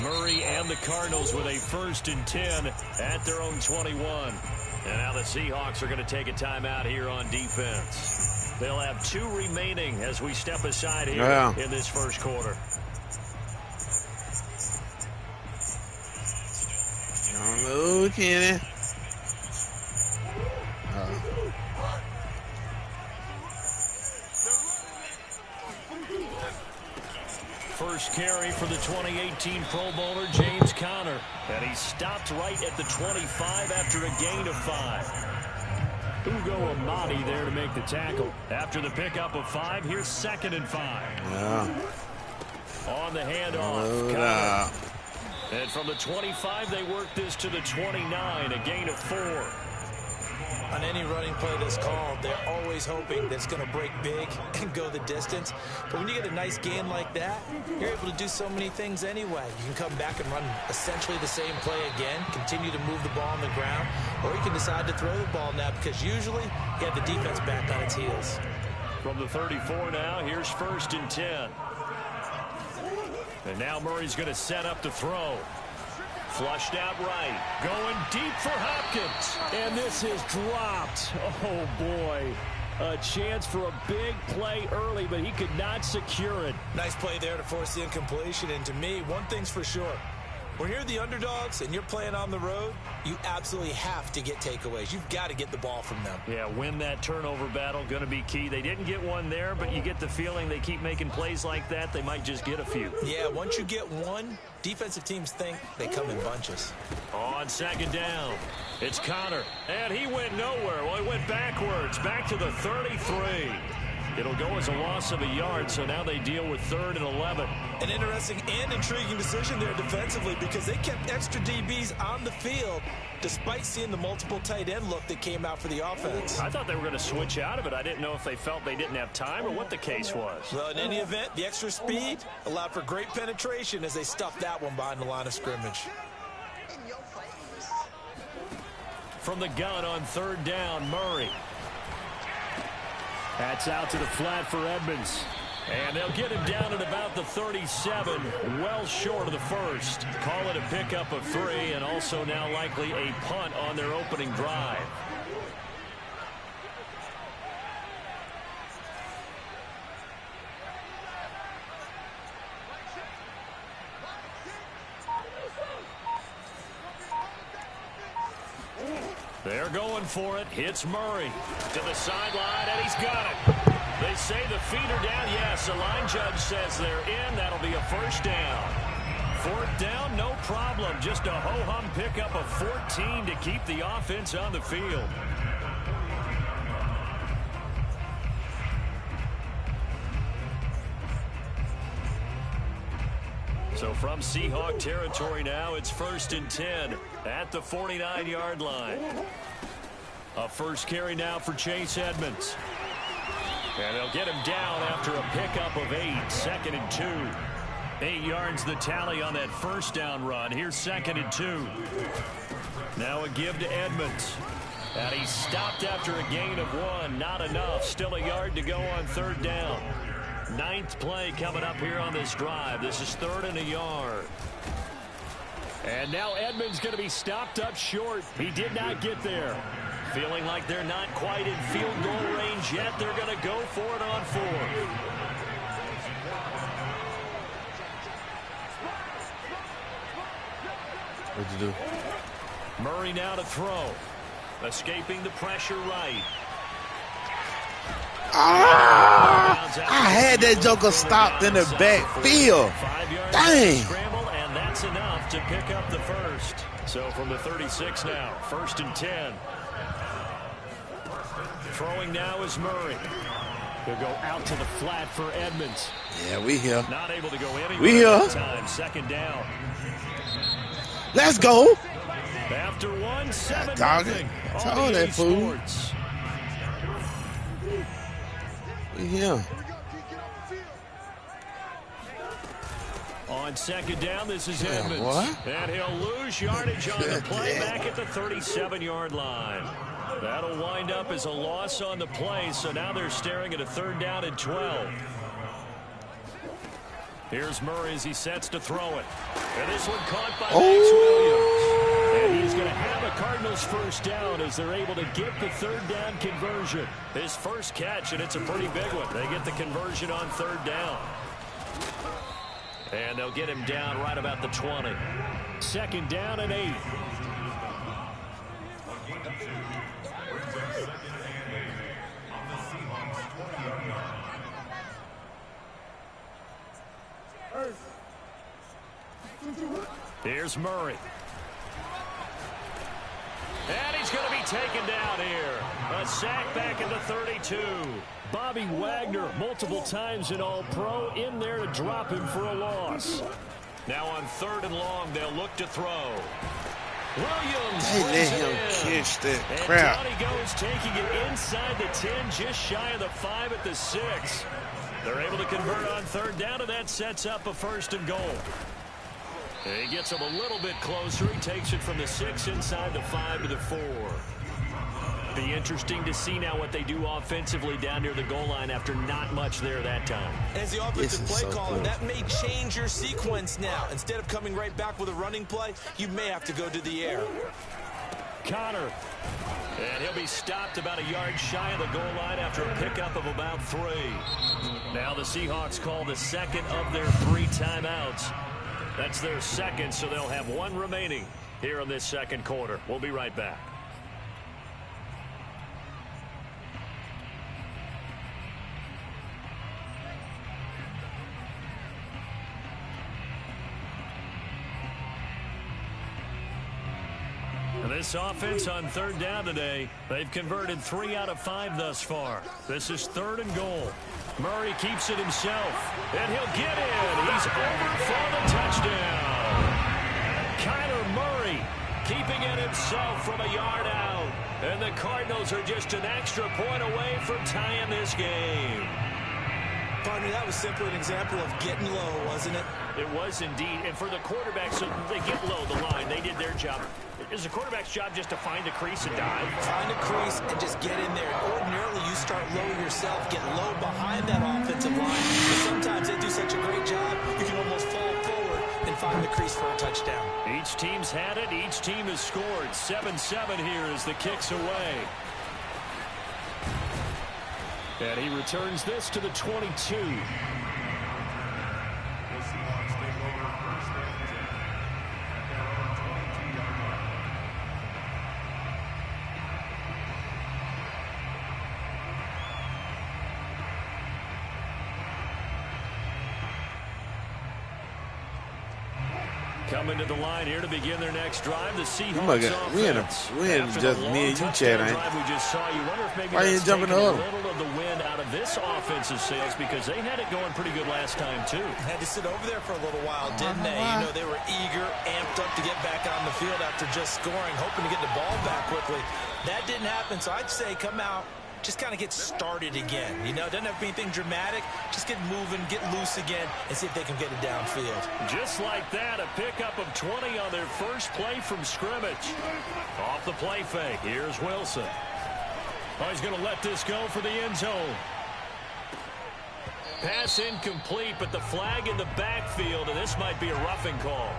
Murray and the Cardinals with a 1st and 10 at their own 21. And now the Seahawks are going to take a timeout here on defense. They'll have 2 remaining as we step aside here in this first quarter.
Oh, Kenny.
First carry for the 2018 Pro Bowler, James Conner. And he stopped right at the 25 after a gain of 5. Ugo Amadi there to make the tackle. After the pickup of 5, here's 2nd and 5.
Yeah.
On the handoff, Conner. And from the 25, they work this to the 29, a gain of 4.
On any running play that's called, they're always hoping that it's going to break big and go the distance. But when you get a nice gain like that, you're able to do so many things anyway. You can come back and run essentially the same play again, continue to move the ball on the ground, or you can decide to throw the ball now because usually you have the defense back on its heels.
From the 34 now, here's 1st and 10. And now Murray's going to set up the throw. Flushed out right. Going deep for Hopkins. And this is dropped. Oh, boy. A chance for a big play early, but he could not secure it.
Nice play there to force the incompletion. And to me, one thing's for sure. When you're the underdogs and you're playing on the road, you absolutely have to get takeaways. You've got to get the ball from them.
Yeah, win that turnover battle, going to be key. They didn't get one there, but you get the feeling they keep making plays like that, they might just get a few.
Yeah, once you get one, defensive teams think they come in bunches.
On second down, it's Connor, and he went nowhere. Well, he went backwards, back to the 33. It'll go as a loss of a yard, so now they deal with 3rd and 11.
An interesting and intriguing decision there defensively because they kept extra DBs on the field despite seeing the multiple tight end look that came out for the offense.
I thought they were going to switch out of it. I didn't know if they felt they didn't have time or what the case was.
Well, in any event, the extra speed allowed for great penetration as they stuffed that one behind the line of scrimmage.
From the gun on 3rd down, Murray. That's out to the flat for Edmonds. And they'll get him down at about the 37, well short of the first. Call it a pickup of 3, and also now likely a punt on their opening drive. They're going for it. Hits Murray to the sideline, and he's got it. They say the feet are down. Yes, the line judge says they're in. That'll be a first down. 4th down, no problem. Just a ho-hum pickup of 14 to keep the offense on the field. So from Seahawk territory now, it's 1st and 10 at the 49-yard line. A first carry now for Chase Edmonds. And they'll get him down after a pickup of 8, 2nd and 2. 8 yards the tally on that first down run. Here's 2nd and 2. Now a give to Edmonds. And he's stopped after a gain of 1. Not enough. Still a yard to go on 3rd down. 9th play coming up here on this drive. This is 3rd and a yard. And now Edmonds going to be stopped up short. He did not get there. Feeling like they're not quite in field goal range yet. They're going to go for it on 4th.
What'd you do?
Murray now to throw. Escaping the pressure right.
I had that joker stopped in the backfield. Dang.
Scramble, and that's enough to pick up the first. So from the 36 now, 1st and 10. Throwing now is Murray. He'll go out to the flat for Edmonds.
Yeah, we here.
Not able to go anywhere.
We here.
Time, 2nd down.
Let's go.
After 1, 7
nothing. All that fool. We here.
On 2nd down, this is Edmonds.
What?
And he'll lose yardage on the play back at the 37-yard line. That'll wind up as a loss on the play, so now they're staring at a 3rd down and 12. Here's Murray as he sets to throw it. And this one caught by Max Williams. And he's going to have a Cardinals first down as they're able to get the 3rd down conversion. His first catch, and it's a pretty big one. They get the conversion on 3rd down. And they'll get him down right about the 20. 2nd down and 8. Here's Murray. And he's going to be taken down here. A sack back at the 32. Bobby Wagner, multiple times an All-Pro, in there to drop him for a loss. Now on 3rd and long, they'll look to throw. Williams.
They let him catch that crap.
And down he goes, taking it inside the 10, just shy of the 5 at the 6. They're able to convert on 3rd down, and that sets up a 1st and goal. And he gets him a little bit closer. He takes it from the 6 inside the 5 to the 4. Be interesting to see now what they do offensively down near the goal line after not much there that time.
As the offensive play caller, that may change your sequence now. Instead of coming right back with a running play, you may have to go to the air.
Connor. And he'll be stopped about a yard shy of the goal line after a pickup of about 3. Now the Seahawks call the second of their 3 timeouts. That's their second, so they'll have one remaining here in this second quarter. We'll be right back. This offense on third down today, they've converted 3 out of 5 thus far. This is 3rd and goal. Murray keeps it himself, and he'll get in. He's over for the touchdown. Kyler Murray keeping it himself from a yard out. And the Cardinals are just an extra point away from tying this game.
Partner, that was simply an example of getting low, wasn't it?
It was indeed. And for the quarterback, so they get low the line. They did their job. Is the quarterback's job just to find a crease and dive?
Find a crease and just get in there. Ordinarily, you start low yourself, get low behind that offensive line. But sometimes they do such a great job, you can almost fall forward and find the crease for a touchdown. Each team's had it. Each team has scored. 7-7 here as the kick's away. And he returns this to the 22. Coming to the line here to begin their next drive. The Seahawks offense.
We in just me and you, Chad, ain't
we just saw. You wonder if maybe
why you jumping
a
up?
little of the wind out of this offense's sails because they had it going pretty good last time too.
Had to sit over there for a little while, didn't they? You know, they were eager, amped up to get back on the field after just scoring, hoping to get the ball back quickly. That didn't happen, so I'd say come out, just kind of get started again. You know, it doesn't have to be anything dramatic. Just get moving, get loose again, and see if they can get it downfield.
Just like that, a pickup of 20 on their first play from scrimmage. Off the play fake, here's Wilson. Oh, he's going to let this go for the end zone. Pass incomplete, but the flag in the backfield, and this might be a roughing call.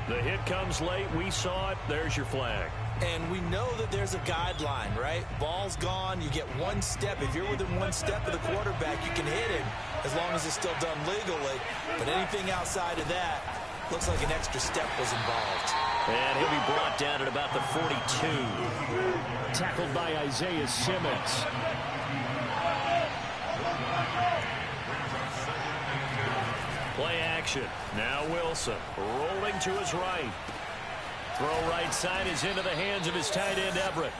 The hit comes late. We saw it. There's your flag.
And we know that there's a guideline, right? Ball's gone. You get one step. If you're within one step of the quarterback, you can hit him as long as it's still done legally. But anything outside of that, looks like an extra step was involved.
And he'll be brought down at about the 42. Tackled by Isaiah Simmons. Play action. Now Wilson rolling to his right. Throw right side is into the hands of his tight end, Everett.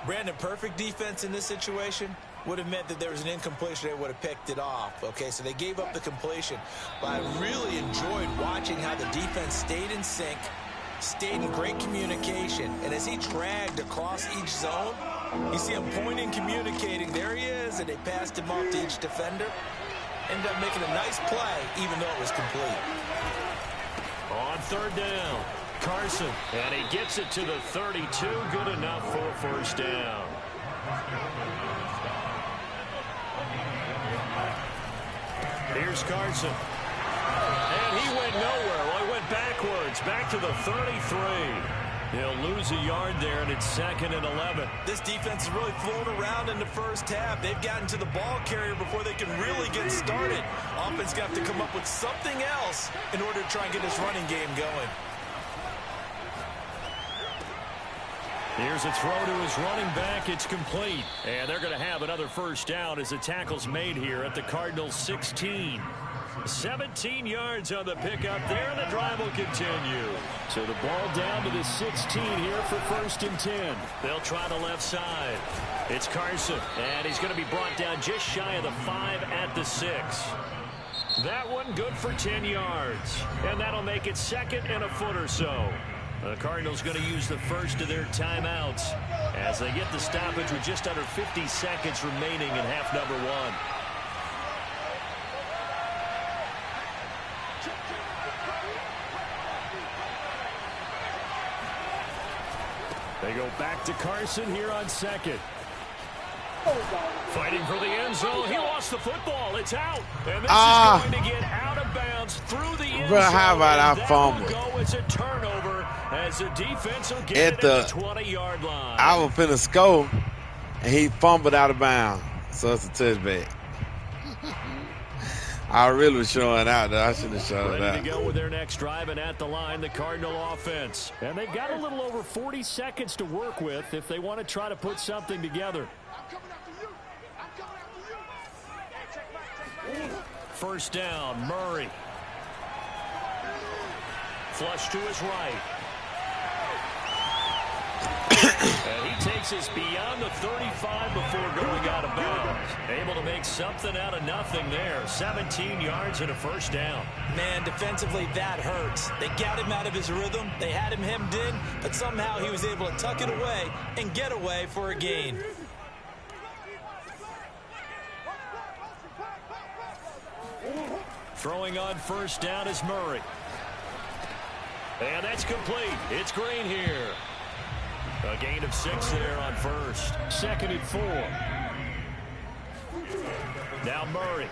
Brandon, perfect defense in this situation would have meant that there was an incompletion. They would have picked it off. Okay, so they gave up the completion. But I really enjoyed watching how the defense stayed in sync, stayed in great communication. And as he dragged across each zone, you see him pointing, communicating. There he is, and they passed him off to each defender. Ended up making a nice play, even though it was complete.
On third down, Carson, and he gets it to the 32. Good enough for a first down. Here's Carson. And he went nowhere. Well, he went backwards, back to the 33. He'll lose a yard there, and it's 2nd and 11.
This defense is really flown around in the first half. They've gotten to the ball carrier before they can really get started. Offense got to come up with something else in order to try and get this running game going.
Here's a throw to his running back. It's complete. And they're going to have another first down as the tackle's made here at the Cardinals' 16. 17 yards on the pickup there, and the drive will continue. So the ball down to the 16 here for 1st and 10. They'll try the left side. It's Carson, and he's going to be brought down just shy of the 5 at the 6. That one good for 10 yards, and that'll make it 2nd and a foot or so. The Cardinals going to use the first of their timeouts as they get the stoppage with just under 50 seconds remaining in half number 1. They go back to Carson here on 2nd. Fighting for the end zone. He lost the football. It's out. And this is going to get out of bounds through the end zone.
How about I fumble?
Go as a turnover as the defense will get it at the 20-yard line.
I was finna score, and he fumbled out of bounds. So it's a touchback. I really was showing out, though. I shouldn't have showed
Ready
out.
to go with their next drive, and at the line, the Cardinal offense. And they've got a little over 40 seconds to work with if they want to try to put something together. First down, Murray. Flush to his right. And he takes us beyond the 35 before going out of bounds. Able to make something out of nothing there. 17 yards and a first down.
Man, defensively, that hurts. They got him out of his rhythm. They had him hemmed in, but somehow he was able to tuck it away and get away for a gain.
Throwing on first down is Murray. And that's complete. It's Green here. A gain of 6 there on first. 2nd and 4. Now Murray.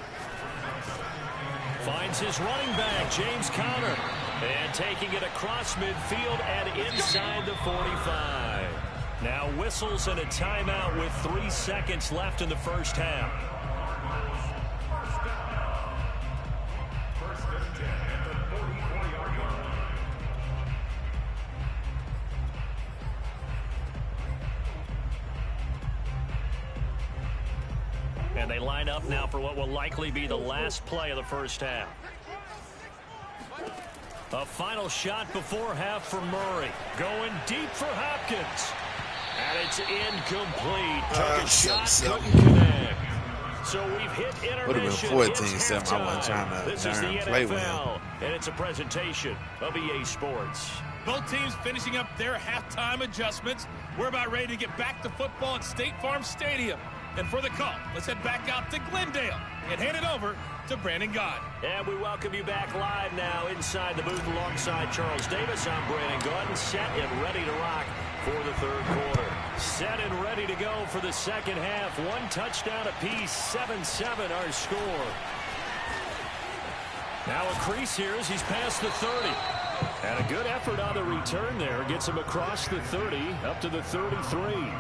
Finds his running back, James Conner. And taking it across midfield and inside the 45. Now whistles and a timeout with 3 seconds left in the first half. And they line up now for what will likely be the last play of the first half. A final shot before half for Murray. Going deep for Hopkins. And it's incomplete. Took a shot, couldn't connect. So we've hit intermission.
Would have been 14-7. I wasn't trying to
This is the
play with him.
NFL, and it's a presentation of EA Sports.
Both teams finishing up their halftime adjustments. We're about ready to get back to football at State Farm Stadium. And for the call, let's head back out to Glendale and hand it over to Brandon Gaudin.
And we welcome you back live now inside the booth alongside Charles Davis. I'm Brandon Gaudin, set and ready to rock for the third quarter. Set and ready to go for the second half. 1 touchdown apiece, 7-7 our score. Now a crease here as he's past the 30. And a good effort on the return there. Gets him across the 30 up to the 33.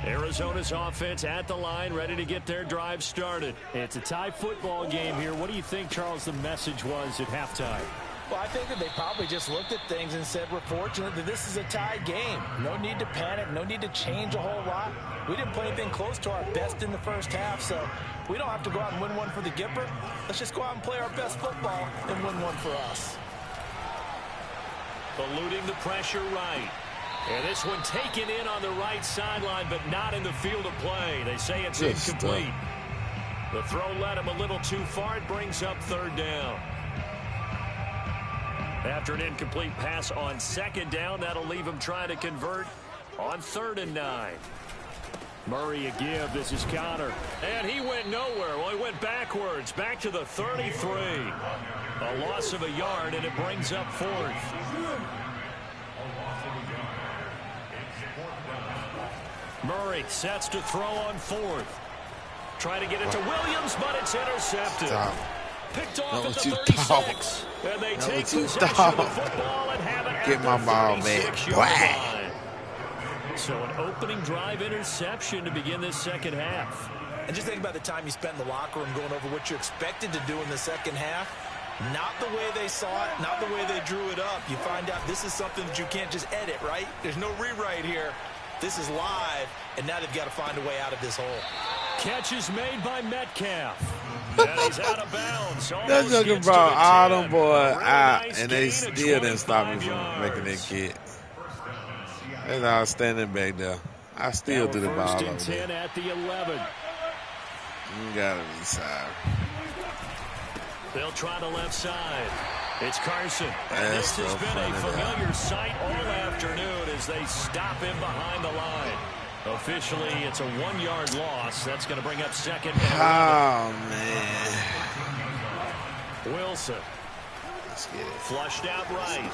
Arizona's offense at the line, ready to get their drive started. It's a tie football game here. What do you think, Charles, the message was at halftime?
Well, I think that they probably just looked at things and said, we're fortunate that this is a tie game. No need to panic, no need to change a whole lot. We didn't play anything close to our best in the first half, so we don't have to go out and win one for the Gipper. Let's just go out and play our best football and win one for us.
Eluding the pressure right. And this one taken in on the right sideline, but not in the field of play. They say it's incomplete. The throw led him a little too far. It brings up third down. After an incomplete pass on second down, that'll leave him trying to convert on 3rd and 9. Murray a give. This is Conner. And he went nowhere. Well, he went backwards. Back to the 33. A loss of a yard, and it brings up 4th. Murray sets to throw on 4th. Trying to get it to Williams, but it's intercepted.
Stop.
Picked off at the
you
36. And they take possession of the football and have it
Get
at
my
the
ball, man.
36-yard line. So an opening drive interception to begin this second half.
And just think about the time you spent in the locker room going over what you expected to do in the second half. Not the way they saw it, not the way they drew it up. You find out this is something that you can't just edit, right? There's no rewrite here. This is live, and now they've got to find a way out of this hole.
Catch is made by Metcalf. And he's out of bounds.
That joker brought all them boys out, and they still didn't stop me from making that kick. That's all standing back there. I still do the ball
First
over
and 10
there.
at the 11.
You gotta be sorry.
They'll try the left side. It's Carson. And
That's
this has
so
been a
funny,
familiar sight all afternoon as they stop him behind the line. Officially, it's a 1-yard loss. That's going to bring up 2nd and 11.
Oh, man.
Wilson.
Let's get it.
Flushed out right.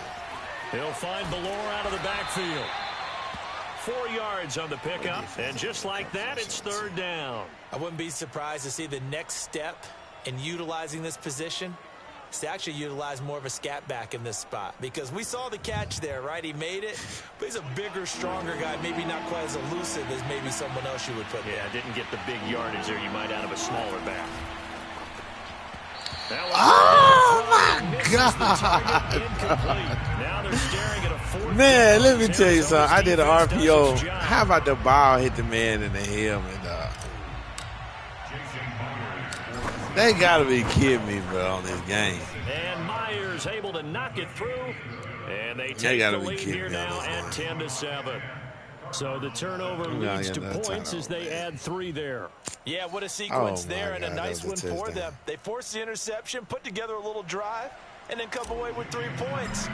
He'll find Ballore out of the backfield. 4 yards on the pickup. And just like that, it's 3rd down.
I wouldn't be surprised to see the next step in utilizing this position is to actually utilize more of a scat back in this spot, because we saw the catch there, right? He made it, but he's a bigger, stronger guy, maybe not quite as elusive as maybe someone else you would put there.
Yeah, didn't get the big yardage there you might out of a smaller back.
Oh, my God.
Now they're staring at a fourth.
Man, let me tell you something. I did an RPO. How about the ball hit the man in the helmet, dog? They got to be kidding me, bro, on this game.
And Myers able to knock it through. And they take the lead here now at 10-7. So the turnover leads to points as they add 3 there.
Yeah, what a sequence there, and a nice one for them. They forced the interception, put together a little drive, and then come away with 3 points.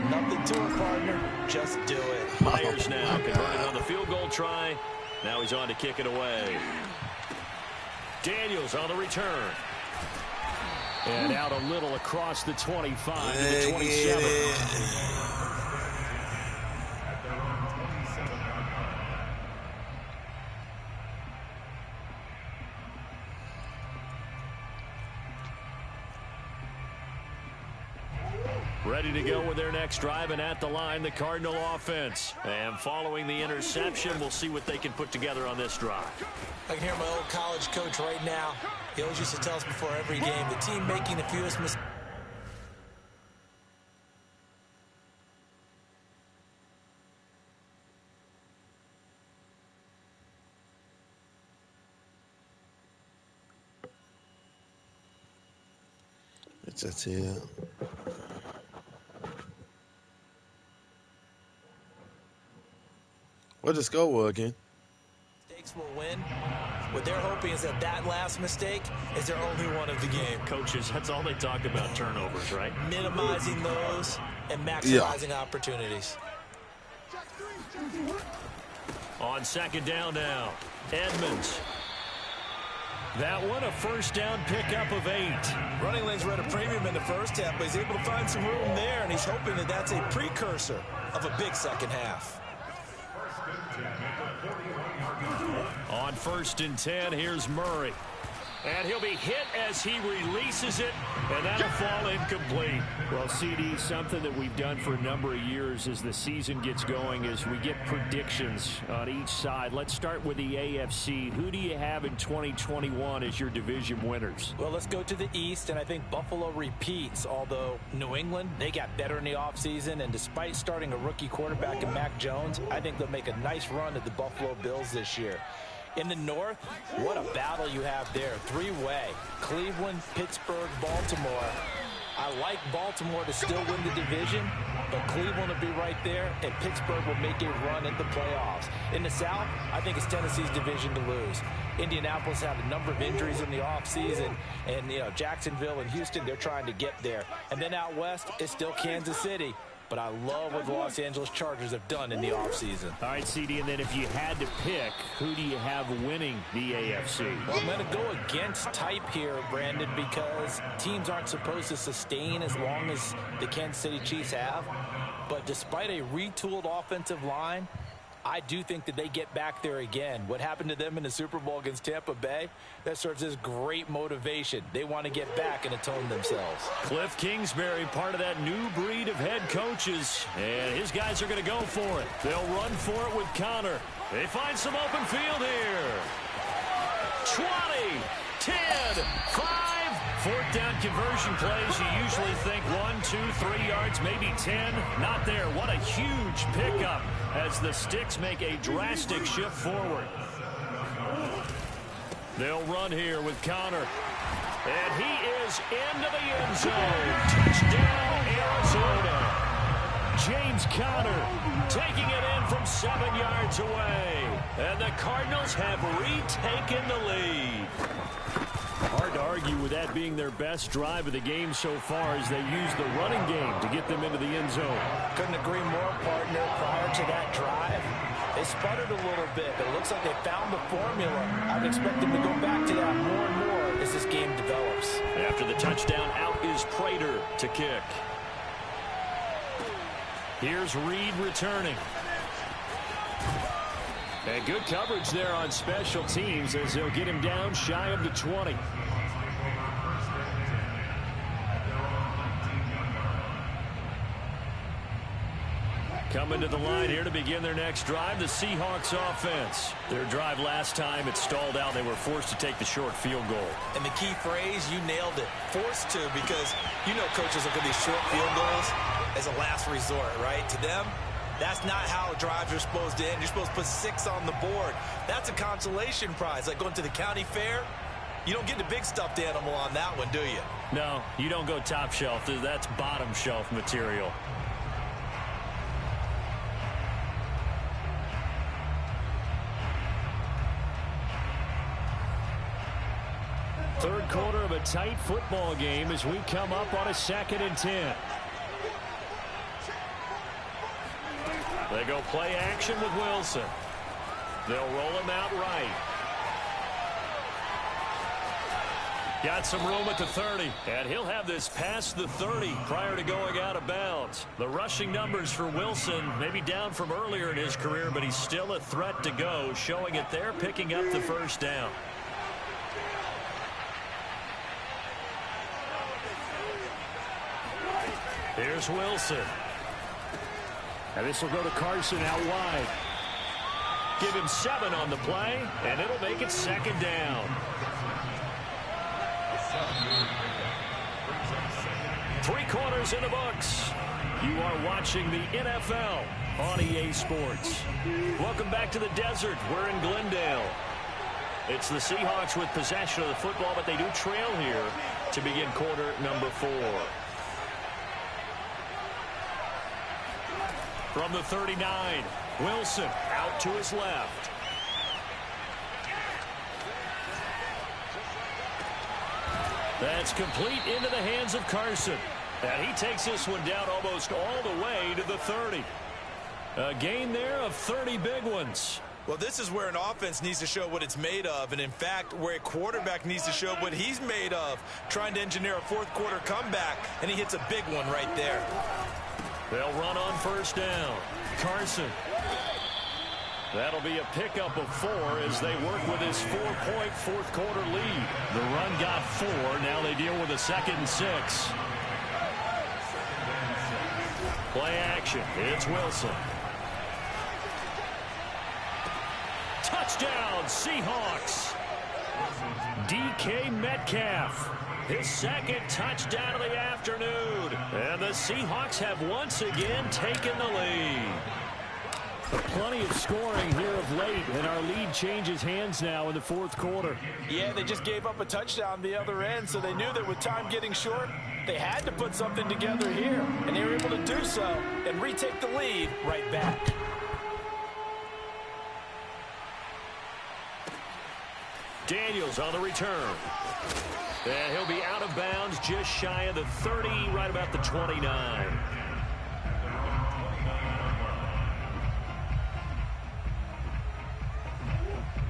Nothing to it, partner. Just do it.
Myers now converted on the field goal try. Now he's on to kick it away. Daniels on the return. And out a little across the 25 to the 27. Ready to go with their next drive, and at the line, the Cardinal offense. And following the interception, we'll see what they can put together on this drive.
I can hear my old college coach right now. He always used to tell us before every game, the team making the fewest mistakes.
That's it. What the score was again?
Mistakes will win. What they're hoping is that that last mistake is their only one of the game.
Coaches, that's all they talk about, turnovers, right?
Minimizing those and maximizing opportunities.
On second down now, Edmonds. That one, a first down pickup of 8.
Running lanes were at a premium in the first half, but he's able to find some room there, and he's hoping that that's a precursor of a big second half.
On 1st and 10, here's Murray. And he'll be hit as he releases it, and that'll fall incomplete.
Well, CD, something that we've done for a number of years as the season gets going is we get predictions on each side. Let's start with the AFC. Who do you have in 2021 as your division winners?
Well, let's go to the East, and I think Buffalo repeats, although New England, they got better in the offseason, and despite starting a rookie quarterback in Mac Jones, I think they'll make a nice run at the Buffalo Bills this year. In the North, what a battle you have there. 3-way. Cleveland, Pittsburgh, Baltimore. I like Baltimore to still win the division, but Cleveland will be right there, and Pittsburgh will make a run at the playoffs. In the South, I think it's Tennessee's division to lose. Indianapolis had a number of injuries in the offseason, and Jacksonville and Houston, they're trying to get there. And then out West, it's still Kansas City. But I love what the Los Angeles Chargers have done in the offseason.
All right, CD, and then if you had to pick, who do you have winning the AFC?
Well, I'm going to go against type here, Brandon, because teams aren't supposed to sustain as long as the Kansas City Chiefs have. But despite a retooled offensive line, I do think that they get back there again. What happened to them in the Super Bowl against Tampa Bay, that serves as great motivation. They want to get back and atone themselves.
Cliff Kingsbury, part of that new breed of head coaches. And his guys are going to go for it. They'll run for it with Connor. They find some open field here. 20, 10, 5. Fourth down conversion plays. You usually think 1, 2, 3 yards, maybe 10. Not there. What a huge pickup as the Sticks make a drastic shift forward. They'll run here with Connor. And he is into the end zone. Touchdown, Arizona. James Conner taking it in from 7 yards away. And the Cardinals have retaken the lead. Hard to argue with that being their best drive of the game so far as they use the running game to get them into the end zone.
Couldn't agree more, partner. Prior to that drive, they sputtered a little bit, but it looks like they found the formula. I'd expect them to go back to that more and more as this game develops.
After the touchdown, out is Prater to kick. Here's Reed returning. And good coverage there on special teams as they'll get him down shy of the 20. Coming to the line here to begin their next drive, the Seahawks offense. Their drive last time, it stalled out. They were forced to take the short field goal.
And the key phrase, you nailed it. Forced to, because you know coaches look at these short field goals as a last resort, right? To them, that's not how drives are supposed to end. You're supposed to put 6 on the board. That's a consolation prize. Like going to the county fair, you don't get the big stuffed animal on that one, do you?
No, you don't go top shelf. That's bottom shelf material. Third quarter of a tight football game as we come up on a 2nd and 10. They go play action with Wilson. They'll roll him out right. Got some room at the 30, and he'll have this past the 30 prior to going out of bounds. The rushing numbers for Wilson maybe down from earlier in his career, but he's still a threat to go, showing it there, picking up the first down. Here's Wilson. And this will go to Carson out wide. Give him 7 on the play, and it'll make it 2nd down. 3 quarters in the books. You are watching the NFL on EA Sports. Welcome back to the desert. We're in Glendale. It's the Seahawks with possession of the football, but they do trail here to begin quarter number 4. From the 39, Wilson out to his left. That's complete into the hands of Carson. And he takes this one down almost all the way to the 30. A gain there of 30 big ones.
Well, this is where an offense needs to show what it's made of, and in fact, where a quarterback needs to show what he's made of, trying to engineer a 4th quarter comeback, and he hits a big one right there.
They'll run on first down. Carson. That'll be a pickup of 4 as they work with his 4-point 4th quarter lead. The run got 4. Now they deal with a 2nd and 6. Play action. It's Wilson. Touchdown, Seahawks. DK Metcalf. His 2nd touchdown of the afternoon. And the Seahawks have once again taken the lead. Plenty of scoring here of late, and our lead changes hands now in the 4th quarter.
Yeah, they just gave up a touchdown the other end, so they knew that with time getting short, they had to put something together here, and they were able to do so and retake the lead right back.
Daniels on the return. And he'll be out of bounds just shy of the 30, right about the 29.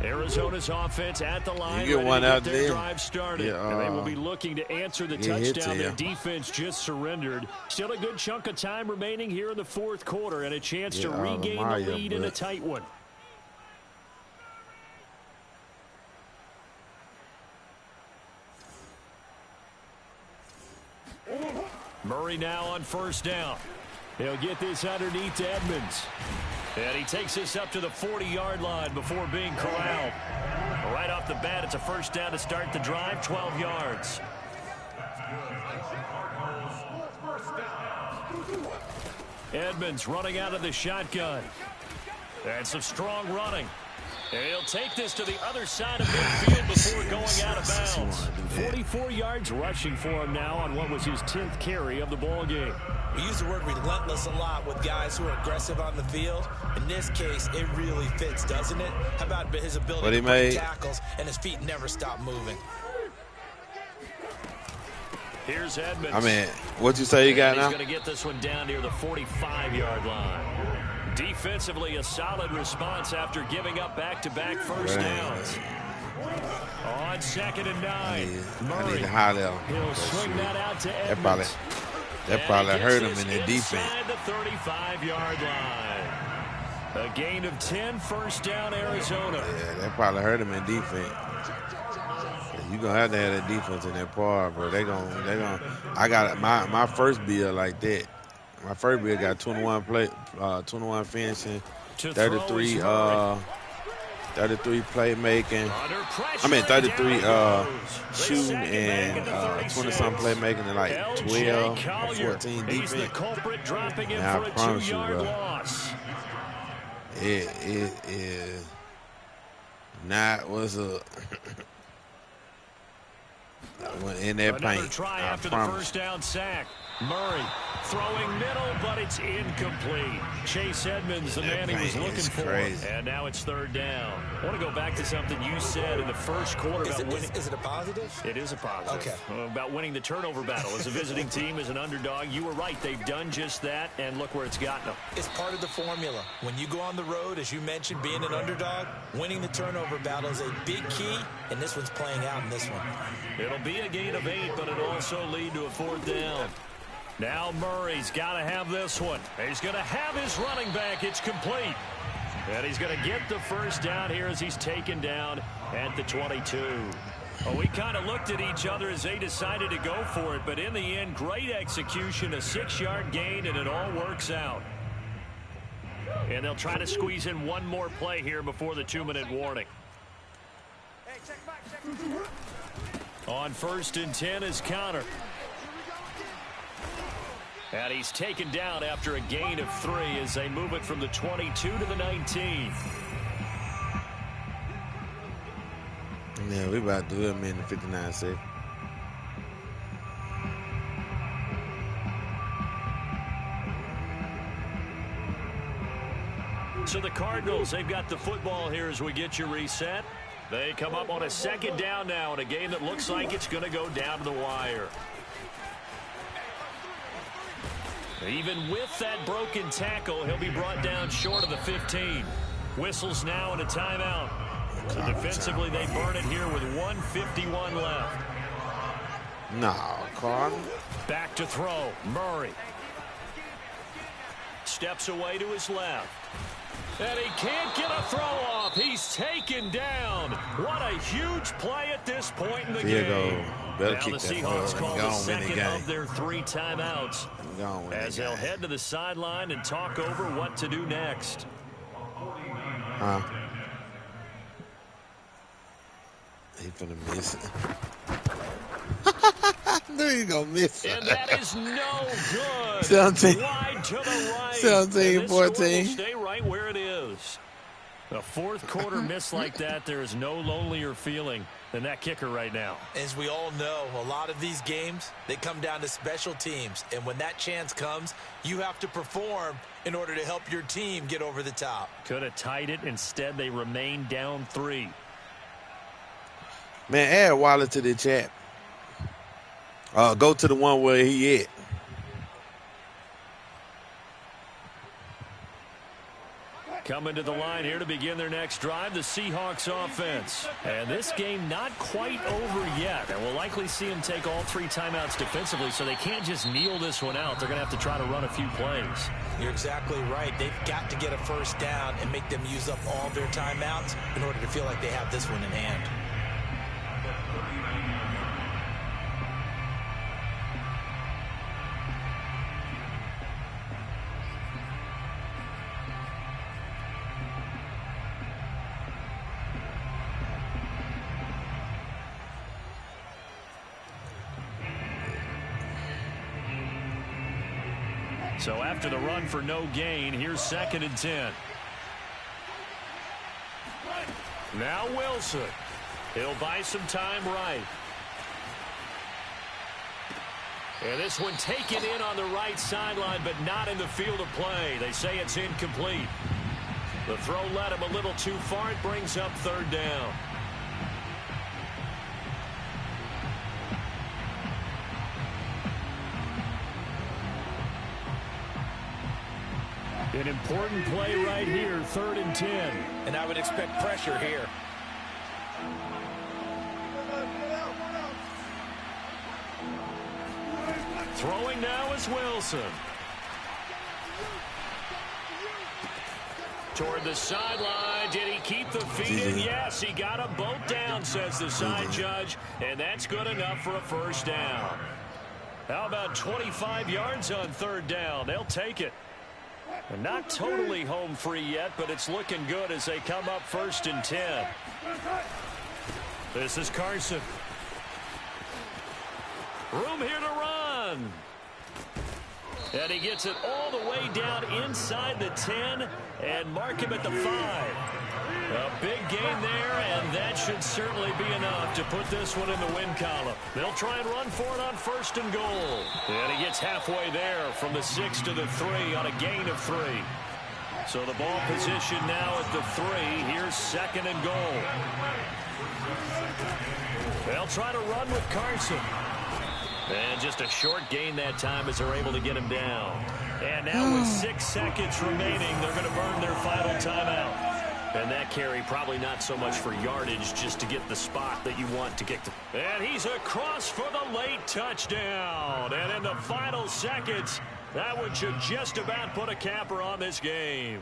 Arizona's offense at the line.
You get one out
their
there.
Drive started, and they will be looking to answer the touchdown their defense just surrendered. Still a good chunk of time remaining here in the 4th quarter, and a chance to regain the lead in a tight one. Murray now on first down. He'll get this underneath to Edmonds. And he takes this up to the 40-yard line before being corralled. Right off the bat, it's a first down to start the drive, 12 yards. Edmonds running out of the shotgun. And some strong running. And he'll take this to the other side of midfield before going out of bounds. 44 yards rushing for him now on what was his 10th carry of the ball game.
We use the word relentless a lot with guys who are aggressive on the field. In this case, it really fits, doesn't it? How about his ability to break tackles and his feet never stop moving?
Here's Edmonds.
I mean, what you say you got now?
He's going to get this one down near the 45-yard line. Defensively, a solid response after giving up back-to-back first downs. On 2nd and 9,
I need to holler.
He'll swing that out to Edmonds.
That probably hurt him in their defense.
The 35-yard line. A gain of 10, first down, Arizona.
Yeah, that probably hurt him in defense. You're gonna have to have that defense in that part, bro. They gonna. I got my first bill like that. My first bill got 21 finishing,
To
33 33 playmaking.
Under pressure,
I mean 33
down he goes.
shooting
They sack it back
and
at the
20-something
36.
playmaking and like
L.J.
12 or
Collier.
14
He's the
defense.
culprit, dropping him
Now,
for
I
a
promise you,
2-yard
bro.
loss.
It is not what's up. In that
Another
paint,
try
I
after the
promise
first down sack. Murray throwing middle, but it's incomplete. Chase Edmonds, the man he was
paint
looking
is
for.
crazy.
And now it's third down. I want to go back to something you said in the first quarter about winning.
Is it a positive?
It is a positive.
Okay.
About winning the turnover battle. As a visiting team, as an underdog, you were right. They've done just that, and look where it's gotten them.
It's part of the formula. When you go on the road, as you mentioned, being an underdog, winning the turnover battle is a big key, and this one's playing out in this one.
It'll be a gain of 8, but it'll also lead to a fourth down. Now Murray's got to have this one. He's going to have his running back. It's complete. And he's going to get the first down here as he's taken down at the 22. Well, we kind of looked at each other as they decided to go for it, but in the end, great execution, a 6-yard gain, and it all works out. And they'll try to squeeze in one more play here before the 2-minute warning. On 1st and 10 is Counter. And he's taken down after a gain of 3 as they move it from the 22 to the 19.
Yeah, we about to do it, man, in 59 seconds.
So the Cardinals, they've got the football here as we get you reset. They come up on a 2nd down now in a game that looks like it's going to go down to the wire. Even with that broken tackle, he'll be brought down short of the 15. Whistles now and a timeout. So defensively, they burn it here with 1:51 left.
No, Carl.
Back to throw. Murray. Steps away to his left. And he can't get a throw off. He's taken down. What a huge play at this point in the game.
Better
now
kick
the
that
Seahawks call the second
game.
of their 3 timeouts as they'll head to the sideline and talk over what to do next.
He finna miss it. I knew he gonna miss it.
And that is no good.
17.
Wide to the right.
17, 14.
Stay right where it is. A fourth quarter miss like that, there is no lonelier feeling than that kicker right now.
As we all know, a lot of these games, they come down to special teams. And when that chance comes, you have to perform in order to help your team get over the top.
Could have tied it. Instead, they remain down 3.
Man, add Wallace to the chat. Go to the one where he at.
Coming to the line here to begin their next drive, the Seahawks offense. And this game not quite over yet. And we'll likely see them take all 3 timeouts defensively, so they can't just kneel this one out. They're going to have to try to run a few plays.
You're exactly right. They've got to get a first down and make them use up all their timeouts in order to feel like they have this one in hand.
So after the run for no gain, here's 2nd and 10. Now Wilson. He'll buy some time right. And this one taken in on the right sideline, but not in the field of play. They say it's incomplete. The throw led him a little too far. It brings up 3rd down. An important play right here, 3rd and 10.
And I would expect pressure here.
Throwing now is Wilson. Toward the sideline. Did he keep the feet in? Yes, he got them both down, says the side judge. And that's good enough for a first down. How about 25 yards on third down? They'll take it. And not totally home free yet, but it's looking good as they come up 1st and 10. This is Carson. Room here to run. And he gets it all the way down inside the 10 and mark him at the 5. A big gain there, and that should certainly be enough to put this one in the win column. They'll try and run for it on 1st and goal. And he gets halfway there from the 6 to the 3 on a gain of 3. So the ball position now at the 3. Here's 2nd and goal. They'll try to run with Carson. And just a short gain that time as they're able to get him down. And now with 6 seconds remaining, they're going to burn their final timeout. And that carry probably not so much for yardage, just to get the spot that you want to get to. And he's across for the late touchdown. And in the final seconds, that one should just about put a capper on this game.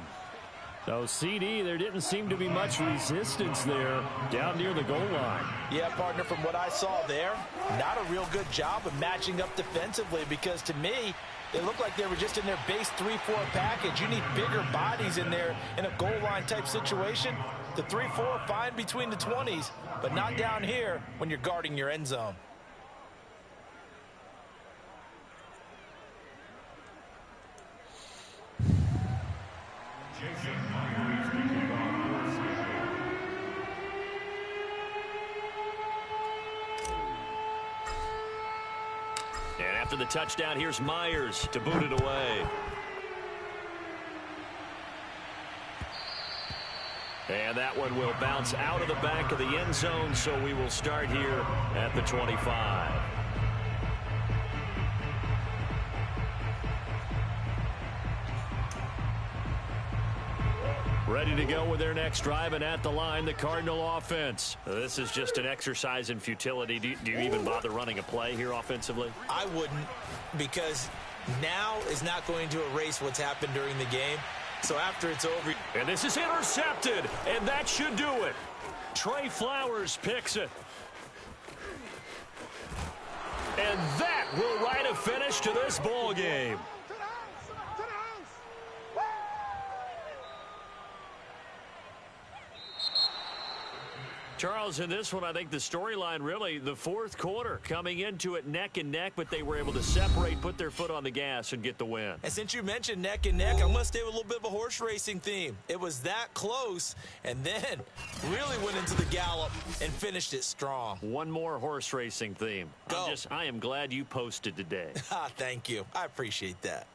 So, CD, there didn't seem to be much resistance there down near the goal line.
Yeah, partner, from what I saw there, not a real good job of matching up defensively, because to me, it looked like they were just in their base 3-4 package. You need bigger bodies in there in a goal line type situation. The 3-4, fine between the 20s, but not down here when you're guarding your end zone.
And after the touchdown, here's Myers to boot it away. And that one will bounce out of the back of the end zone, so we will start here at the 25. Ready to go with their next drive, and at the line, the Cardinal offense. This is just an exercise in futility. Do you even bother running a play here offensively?
I wouldn't, because now is not going to erase what's happened during the game. So after it's over.
And this is intercepted, and that should do it. Trey Flowers picks it. And that will write a finish to this ball game. Charles, in this one, I think the storyline really, the fourth quarter, coming into it neck and neck, but they were able to separate, put their foot on the gas, and get the win.
And since you mentioned neck and neck, I'm going to stay with a little bit of a horse racing theme. It was that close, and then really went into the gallop and finished it strong.
One more horse racing theme.
Go.
I am glad you posted today.
Thank you. I appreciate that.